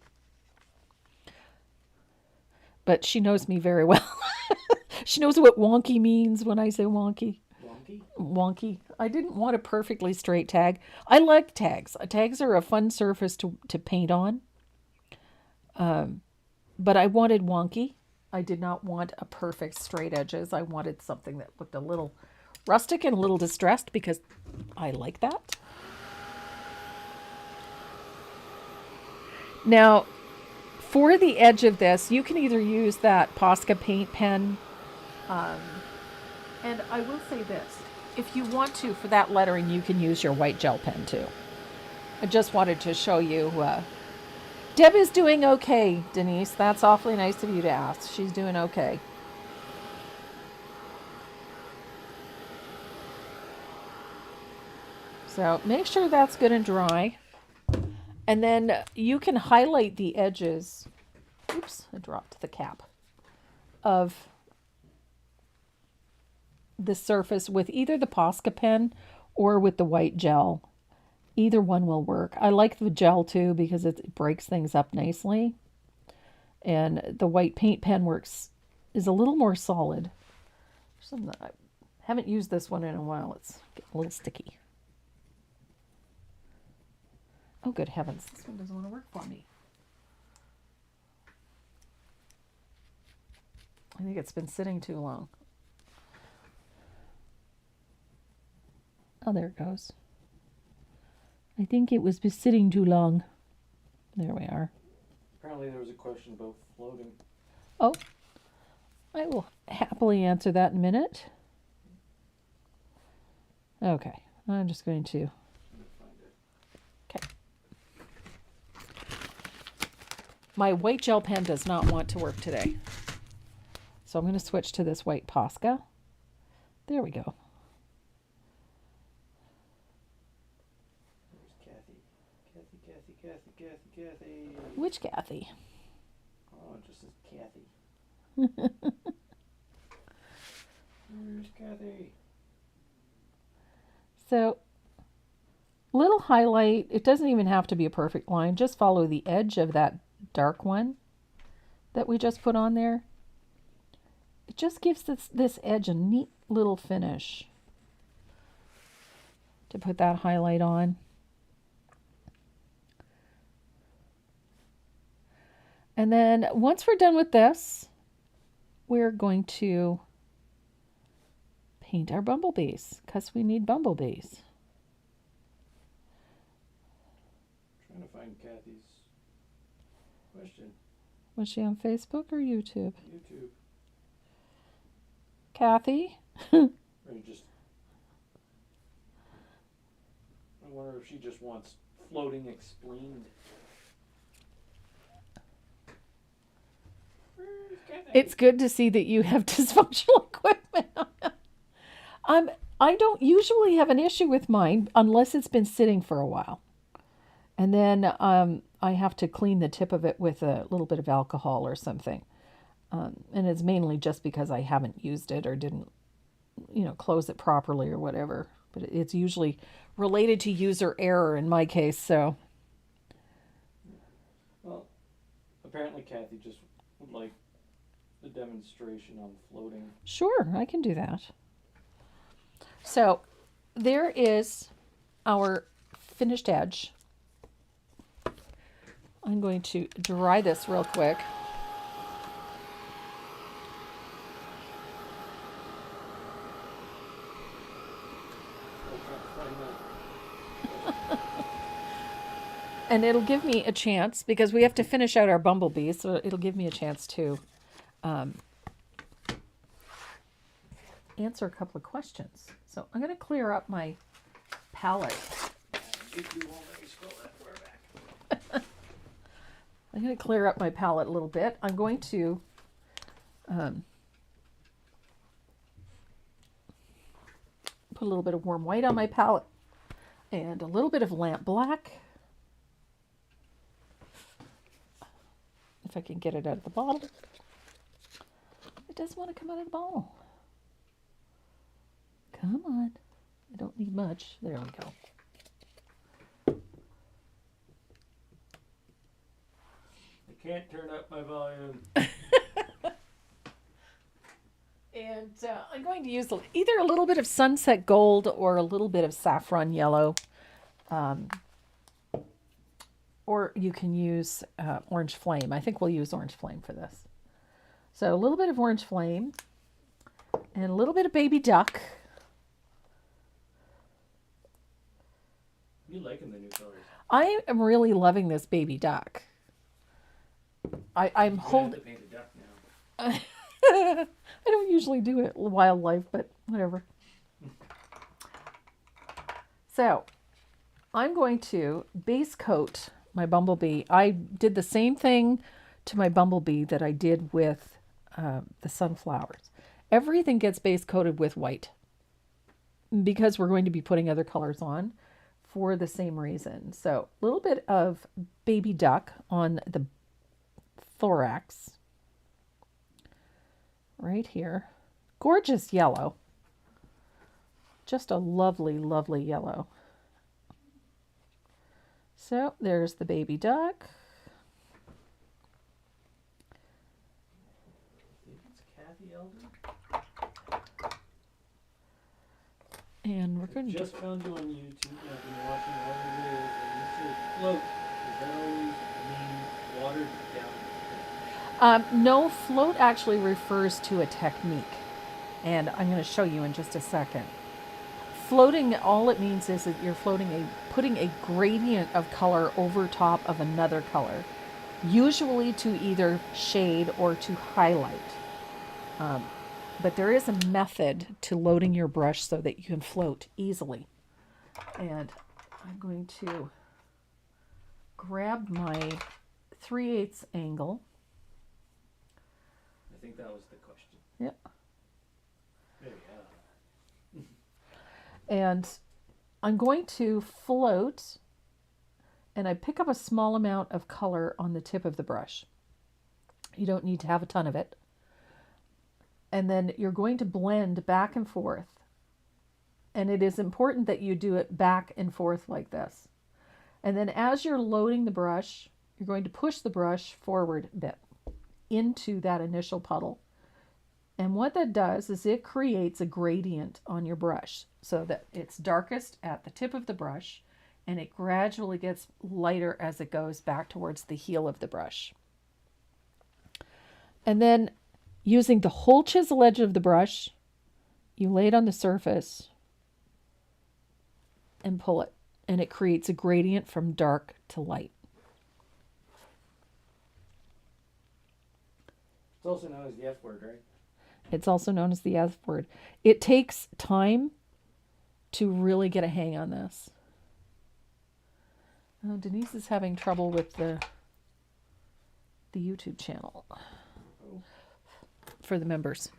But she knows me very well. She knows what wonky means when I say wonky. Wonky? Wonky. I didn't want a perfectly straight tag. I like tags. Tags are a fun surface to paint on. But I wanted wonky. I did not want a perfect straight edges. I wanted something that looked a little rustic and a little distressed because I like that. Now, for the edge of this, you can either use that Posca paint pen, and I will say this, if you want to, for that lettering, you can use your white gel pen too. I just wanted to show you. Deb is doing okay, Denise. That's awfully nice of you to ask. She's doing okay. So make sure that's good and dry. And then you can highlight the edges. Oops, I dropped the cap of the surface with either the Posca pen or with the white gel. Either one will work. I like the gel too because it breaks things up nicely. And the white paint pen is a little more solid. I haven't used this one in a while. It's getting a little sticky. Oh, good heavens. This one doesn't want to work for me. I think it's been sitting too long. Oh, there it goes. I think it was sitting too long. There we are. Apparently there was a question about floating. Oh, I will happily answer that in a minute. Okay, I'm just going to... Okay. My white gel pen does not want to work today. So I'm going to switch to this white Posca. There we go. Kathy. Which Kathy? Oh, it just says Kathy. Where's Kathy? So Little highlight. It doesn't even have to be a perfect line. Just follow the edge of that dark one that we just put on there. It just gives this edge a neat little finish to put that highlight on. And then once we're done with this, we're going to paint our bumblebees because we need bumblebees. Trying to find Kathy's question. Was she on Facebook or YouTube? YouTube. Kathy? Or you just. I wonder if she just wants floating explained. Where's Kathy? It's good to see that you have dysfunctional equipment. I don't usually have an issue with mine unless it's been sitting for a while. And then I have to clean the tip of it with a little bit of alcohol or something. And it's mainly just because I haven't used it or didn't, close it properly or whatever. But it's usually related to user error in my case, so. Well, apparently Kathy just would like the demonstration on floating. Sure, I can do that. So there is our finished edge. I'm going to dry this real quick. And it'll give me a chance, because we have to finish out our bumblebees, so it'll give me a chance to answer a couple of questions. So I'm going to clear up my palette. I'm going to clear up my palette a little bit. I'm going to put a little bit of warm white on my palette and a little bit of lamp black. If I can get it out of the bottle. It doesn't want to come out of the bottle. Come on. I don't need much. There we go. I can't turn up my volume. And I'm going to use either a little bit of sunset gold or a little bit of saffron yellow. Or you can use orange flame. I think we'll use orange flame for this. So a little bit of orange flame and a little bit of baby duck. You liking the new colors? I am really loving this baby duck. I'm holding. To paint a duck now. I don't usually do it wildlife, but whatever. So I'm going to base coat my bumblebee. I did the same thing to my bumblebee that I did with the sunflowers. Everything gets base coated with white because we're going to be putting other colors on for the same reason. So a little bit of baby duck on the thorax right here. Gorgeous yellow. Just a lovely, lovely yellow. So there's the baby duck. I think it's Kathy Elder. And we're going to just found you on YouTube. I've been watching all your videos, and you say float. Does that always mean watered down? No, float actually refers to a technique. And I'm going to show you in just a second. Floating, all it means is that you're putting a gradient of color over top of another color, usually to either shade or to highlight. But there is a method to loading your brush so that you can float easily. And I'm going to grab my 3/8 angle. I think that was the question. Yep. There you go. And I'm going to float, and I pick up a small amount of color on the tip of the brush. You don't need to have a ton of it. And then you're going to blend back and forth And it is important that you do it back and forth like this. And then as you're loading the brush, you're going to push the brush forward a bit into that initial puddle. And what that does is it creates a gradient on your brush so that it's darkest at the tip of the brush and it gradually gets lighter as it goes back towards the heel of the brush. And then using the whole chisel edge of the brush, you lay it on the surface and pull it, and it creates a gradient from dark to light. It's also known as the F word, right? It's also known as the F word. It takes time to really get a hang on this. Oh, Denise is having trouble with the YouTube channel for the members.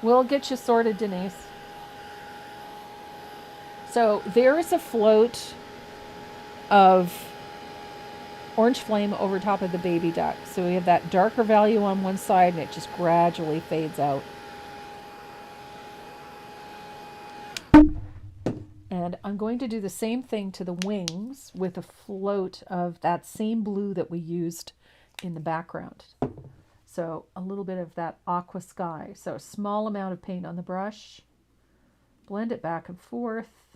We'll get you sorted, Denise. So there is a float of orange flame over top of the baby duck. So we have that darker value on one side and it just gradually fades out. And I'm going to do the same thing to the wings with a float of that same blue that we used in the background. So a little bit of that aqua sky. So a small amount of paint on the brush, blend it back and forth,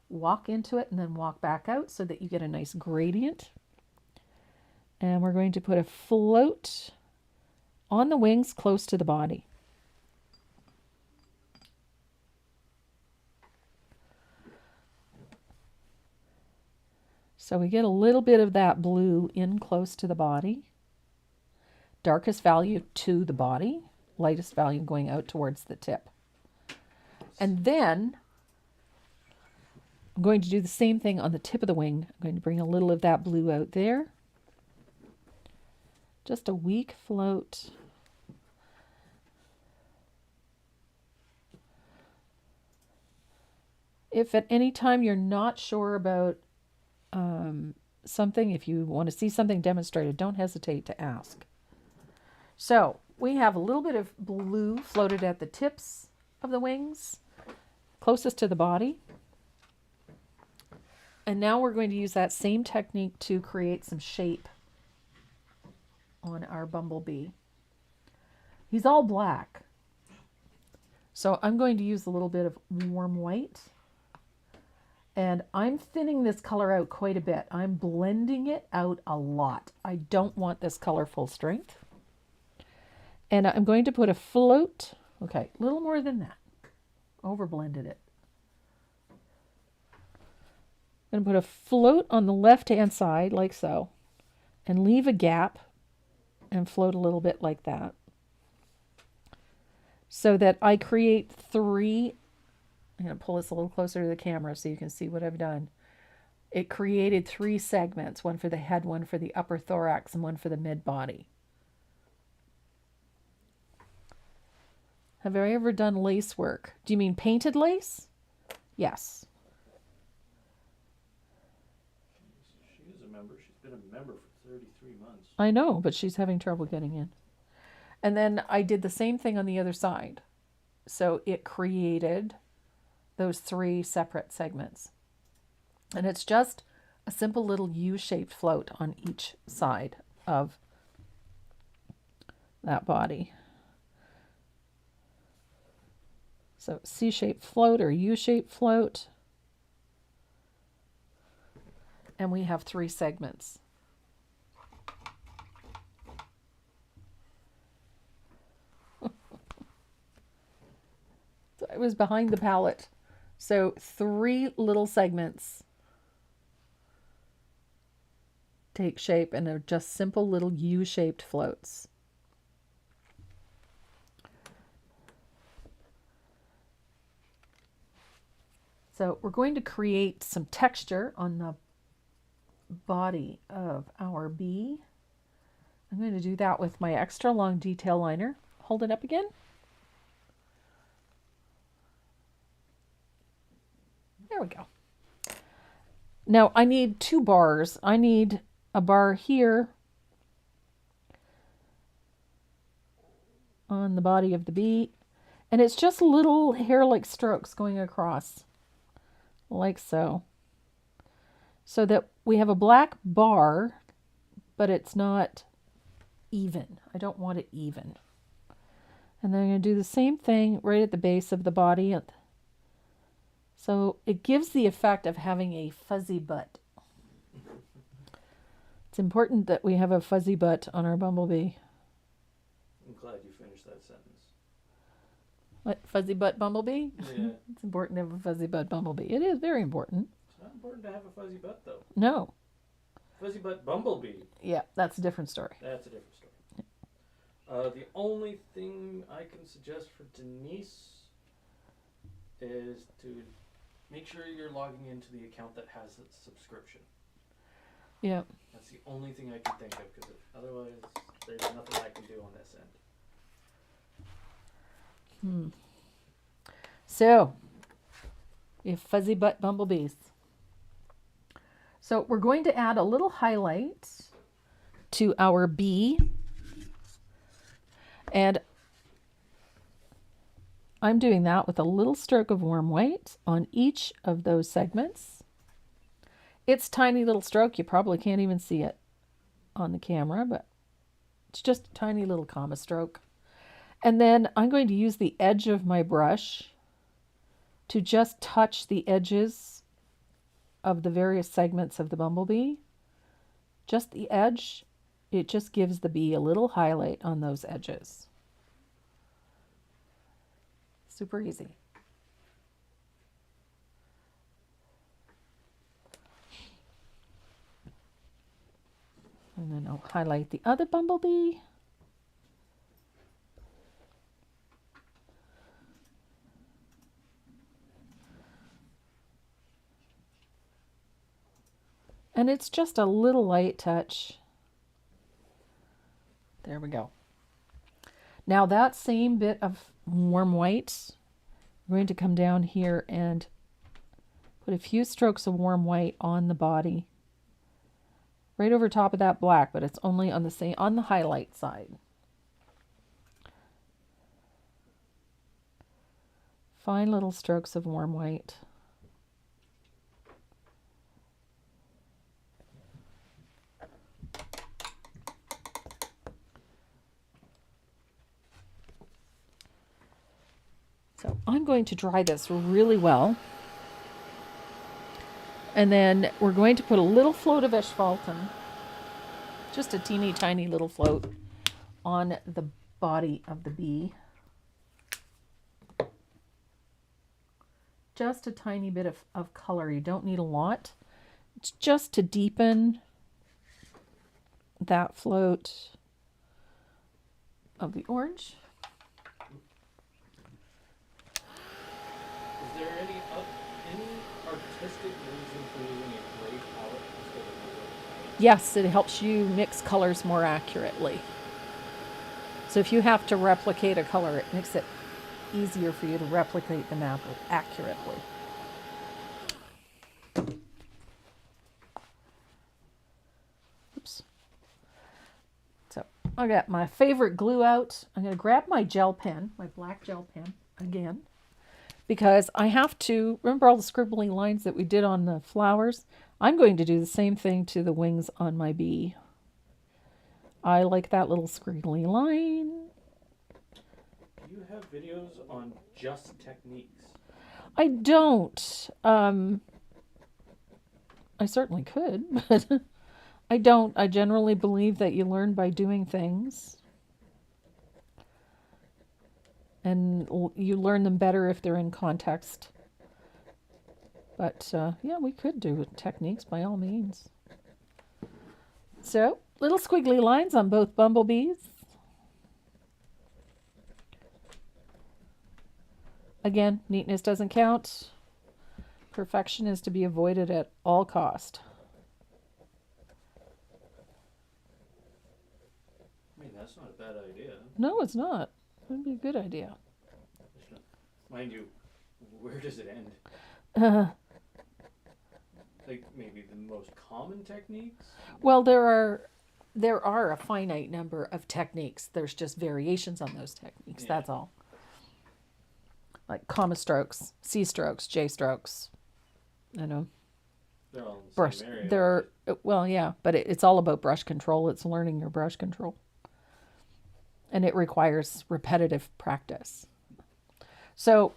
walk into it and then walk back out so that you get a nice gradient. And we're going to put a float on the wings close to the body. So we get a little bit of that blue in close to the body. Darkest value to the body, lightest value going out towards the tip. And then I'm going to do the same thing on the tip of the wing. I'm going to bring a little of that blue out there. Just a weak float. If at any time you're not sure about something, if you want to see something demonstrated, don't hesitate to ask. So we have a little bit of blue floated at the tips of the wings, closest to the body. And now we're going to use that same technique to create some shape on our bumblebee. He's all black. So I'm going to use a little bit of warm white. And I'm thinning this color out quite a bit. I'm blending it out a lot. I don't want this color full strength. And I'm going to put a float. Okay, a little more than that. Over blended it. I'm going to put a float on the left-hand side like so. And leave a gap and float a little bit like that. So that I create three. I'm going to pull this a little closer to the camera so you can see what I've done. It created three segments, one for the head, one for the upper thorax, and one for the mid-body. Have I ever done lace work? Do you mean painted lace? Yes. She is a member. She's been a member for 33 months. I know, but she's having trouble getting in. And then I did the same thing on the other side. So it created those three separate segments. And it's just a simple little U-shaped float on each side of that body. So C-shaped float or U-shaped float. And we have three segments. So I was behind the palette. So three little segments take shape and they're just simple little U-shaped floats. So we're going to create some texture on the body of our bee. I'm going to do that with my extra long detail liner. Hold it up again. There we go. Now I need two bars. I need a bar here on the body of the bee And it's just little hair-like strokes going across, like so. So that we have a black bar, but it's not even. I don't want it even. And then I'm going to do the same thing right at the base of the body. So it gives the effect of having a fuzzy butt. It's important that we have a fuzzy butt on our bumblebee. I'm glad you finished that sentence. What, fuzzy butt bumblebee? Yeah. It's important to have a fuzzy butt bumblebee. It is very important. It's not important to have a fuzzy butt, though. No. Fuzzy butt bumblebee. Yeah, that's a different story. That's a different story. The only thing I can suggest for Denise is to make sure you're logging into the account that has a subscription. Yeah. That's the only thing I can think of, because otherwise there's nothing I can do on this end. So, we have fuzzy butt bumblebees. So we're going to add a little highlight to our bee. And I'm doing that with a little stroke of warm white on each of those segments. It's tiny little stroke. You probably can't even see it on the camera, but it's just a tiny little comma stroke. And then I'm going to use the edge of my brush to just touch the edges of the various segments of the bumblebee. Just the edge. It just gives the bee a little highlight on those edges. Super easy. And then I'll highlight the other bumblebee. And it's just a little light touch. There we go. Now that same bit of warm white, we're going to come down here and put a few strokes of warm white on the body. Right over top of that black, but it's only on the highlight side. Fine little strokes of warm white. So I'm going to dry this really well. And then we're going to put a little float of asphaltum, just a teeny tiny little float, on the body of the bee. Just a tiny bit of color. You don't need a lot. It's just to deepen that float of the orange. Is there any artistic reason for using a gray palette instead of a white palette? Yes, it helps you mix colors more accurately. So if you have to replicate a color, it makes it easier for you to replicate them accurately. Oops. So I got my favorite glue out. I'm going to grab my gel pen, my black gel pen again, because I have to remember all the scribbly lines that we did on the flowers. I'm going to do the same thing to the wings on my bee. I like that little squiggly line. You have videos on just techniques. I don't. I certainly could, but I don't. I generally believe that you learn by doing things. And you learn them better if they're in context. But yeah, we could do techniques by all means. So, little squiggly lines on both bumblebees. Again, neatness doesn't count. Perfection is to be avoided at all cost. I mean, that's not a bad idea. No, it's not. It would be a good idea. Mind you, where does it end? Like maybe the most common techniques? Well, there are a finite number of techniques. There's just variations on those techniques. Yeah. That's all. like comma strokes, C strokes, J strokes. I know. They're all in the Brush. same area. They're well, yeah, but it's all about brush control. It's learning your brush control, and it requires repetitive practice. So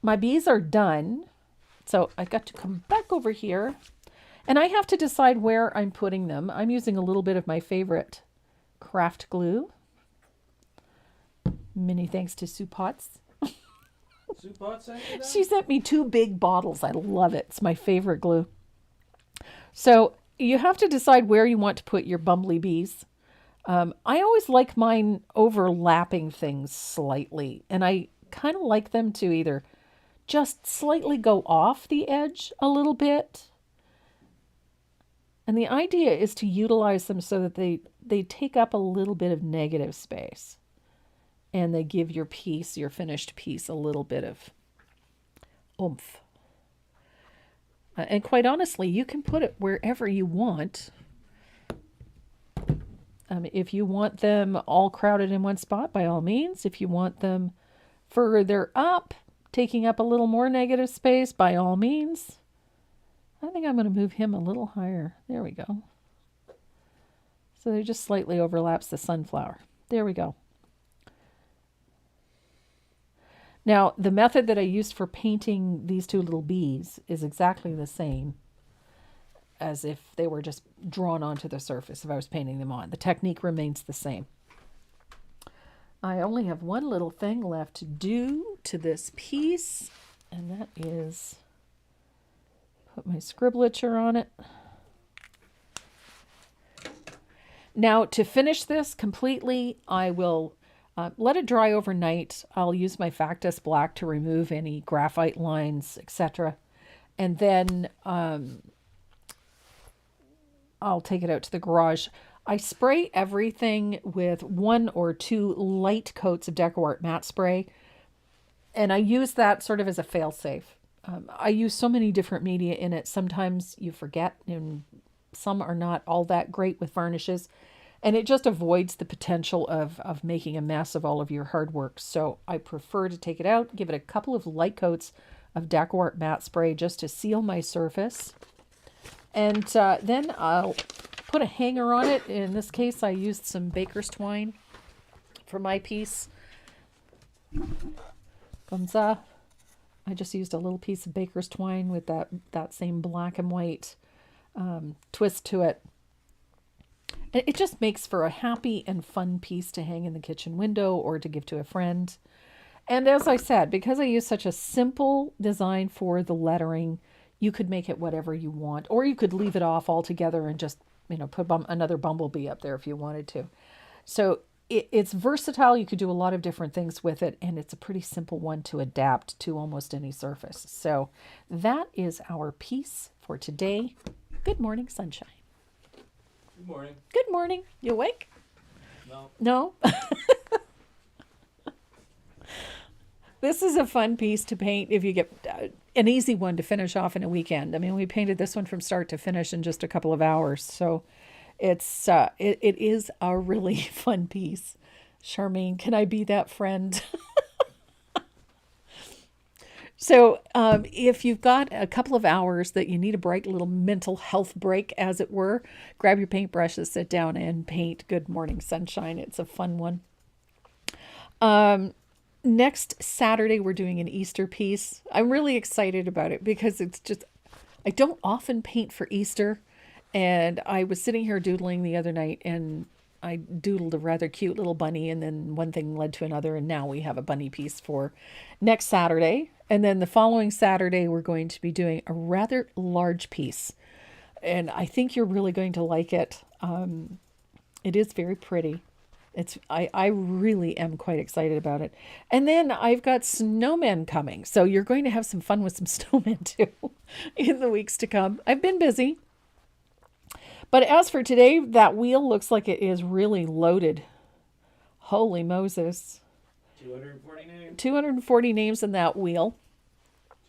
my bees are done. So I got to come back over here, and I have to decide where I'm putting them. I'm using a little bit of my favorite craft glue. Many thanks to Sue Potts. Sue Pot sent you that? She sent me 2 big bottles. I love it. It's my favorite glue. So you have to decide where you want to put your bumbly bees. I always like mine overlapping things slightly, and I kind of like them to either just slightly go off the edge a little bit. And the idea is to utilize them so that they take up a little bit of negative space. And they give your piece, your finished piece, a little bit of oomph. And quite honestly, you can put it wherever you want. If you want them all crowded in one spot, by all means. If you want them further up, taking up a little more negative space, by all means. I think I'm going to move him a little higher. There we go. So they just slightly overlaps the sunflower. There we go. Now, the method that I used for painting these 2 little bees is exactly the same as if they were just drawn onto the surface, if I was painting them on. The technique remains the same. I only have one little thing left to do to this piece, and that is put my scribblature on it. Now, to finish this completely, I will let it dry overnight. I'll use my Factus Black to remove any graphite lines, etc. And then I'll take it out to the garage. I spray everything with 1 or 2 light coats of DecoArt matte spray. And I use that sort of as a fail-safe. I use so many different media in it. Sometimes you forget, and some are not all that great with varnishes. And it just avoids the potential of making a mess of all of your hard work. So I prefer to take it out, give it a couple of light coats of DecoArt matte spray just to seal my surface. And then I'll put a hanger on it. In this case, I used some baker's twine for my piece. Gonza. I just used a little piece of baker's twine with that same black and white twist to it. And it just makes for a happy and fun piece to hang in the kitchen window or to give to a friend. And as I said, because I use such a simple design for the lettering, you could make it whatever you want. Or you could leave it off altogether and just, put another bumblebee up there if you wanted to. So it's versatile. You could do a lot of different things with it. And it's a pretty simple one to adapt to almost any surface. So that is our piece for today. Good morning, sunshine. Good morning. Good morning. You awake? No. No? This is a fun piece to paint if you get an easy one to finish off in a weekend. I mean, we painted this one from start to finish in just a couple of hours. So it is a really fun piece. Charmaine, can I be that friend? So if you've got a couple of hours that you need a bright little mental health break, as it were, grab your paintbrushes, sit down and paint Good Morning Sunshine. It's a fun one. Next Saturday, we're doing an Easter piece. I'm really excited about it because I don't often paint for Easter. And I was sitting here doodling the other night and I doodled a rather cute little bunny, and then one thing led to another, and now we have a bunny piece for next Saturday. And then the following Saturday, we're going to be doing a rather large piece. And I think you're really going to like it. It is very pretty. I really am quite excited about it. And then I've got snowmen coming. So you're going to have some fun with some snowmen too in the weeks to come. I've been busy. But as for today, that wheel looks like it is really loaded. Holy Moses. 240 names. 240 names in that wheel.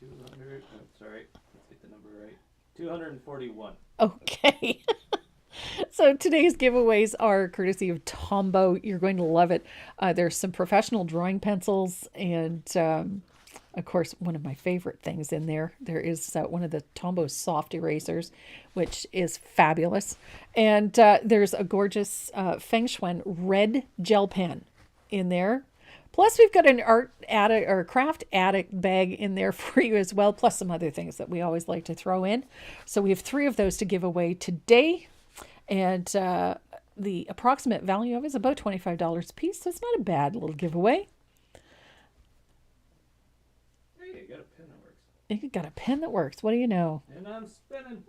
200. Oh, sorry. Let's get the number right. 241. Okay. So today's giveaways are courtesy of Tombow. You're going to love it. There's some professional drawing pencils and, of course, one of my favorite things in there. There is one of the Tombow soft erasers, which is fabulous. And there's a gorgeous Feng Shui red gel pen in there. Plus, we've got an art addict or craft addict bag in there for you as well, plus some other things that we always like to throw in. So we have 3 of those to give away today. And the approximate value of it is about $25 a piece, so it's not a bad little giveaway. Hey, I got a pen that works. You got a pen that works. What do you know? And I'm spinning.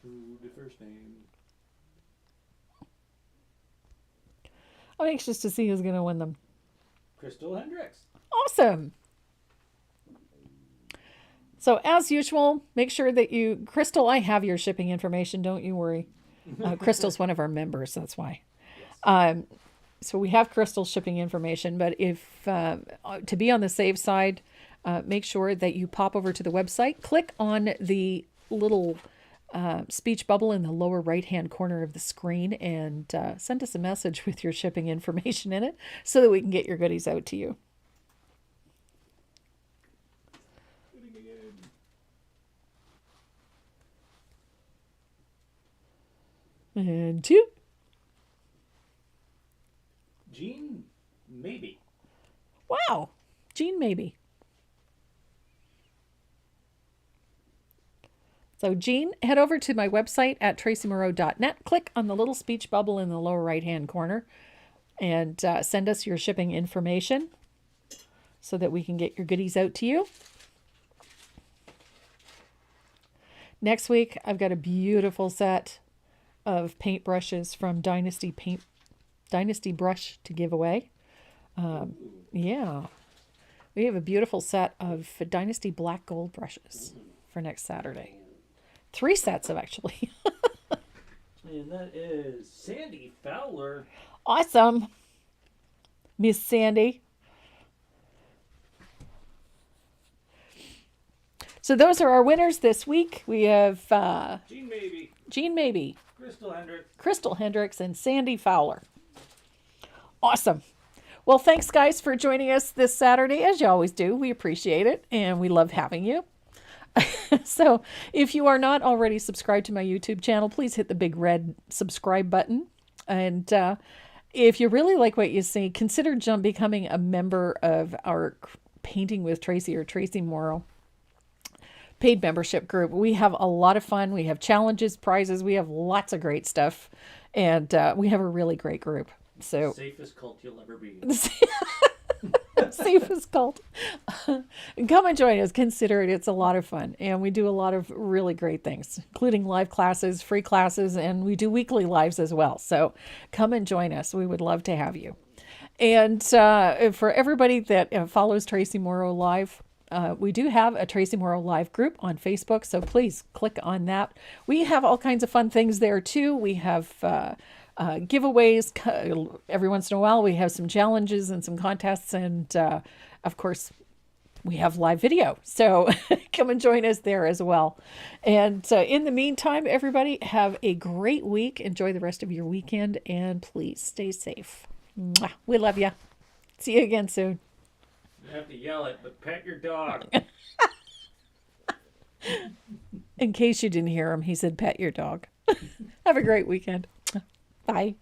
Ooh, the first name. I'm anxious to see who's going to win them. Crystal Hendricks. Awesome. So as usual, make sure that Crystal, I have your shipping information. Don't you worry. Crystal's one of our members. That's why. Yes. So we have Crystal's shipping information, but if to be on the safe side, make sure that you pop over to the website, click on the little speech bubble in the lower right-hand corner of the screen, and send us a message with your shipping information in it so that we can get your goodies out to you. And 2. Jean, maybe. Wow. Jean, maybe. So Jean, head over to my website at tracymoreau.net. Click on the little speech bubble in the lower right-hand corner and send us your shipping information so that we can get your goodies out to you. Next week, I've got a beautiful set of paintbrushes from Dynasty Brush to give away. Yeah. We have a beautiful set of Dynasty black gold brushes for next Saturday. 3 sets of actually. And that is Sandy Fowler. Awesome. Miss Sandy. So those are our winners this week. We have Jean Maybe, Crystal Hendricks, and Sandy Fowler. Awesome. Well, thanks, guys, for joining us this Saturday, as you always do. We appreciate it, and we love having you. So if you are not already subscribed to my YouTube channel, please hit the big red subscribe button. And if you really like what you see, consider becoming a member of our Painting with Tracy or Tracy Morrow paid membership group. We have a lot of fun. We have challenges, prizes. We have lots of great stuff. And we have a really great group. So Safest cult you'll ever be. Safest cult. Come and join us. Consider it. It's a lot of fun. And we do a lot of really great things, including live classes, free classes, and we do weekly lives as well. So come and join us. We would love to have you. And for everybody that follows Tracy Morrow Live, we do have a Tracy Morrow Live group on Facebook. So please click on that. We have all kinds of fun things there too. We have giveaways every once in a while. We have some challenges and some contests, and of course we have live video, so come and join us there as well. And in the meantime, everybody have a great week. Enjoy the rest of your weekend, and please stay safe. Mwah. We love you. See you again soon. You have to yell it, but pet your dog. In case you didn't hear him, he said pet your dog. Have a great weekend. Bye.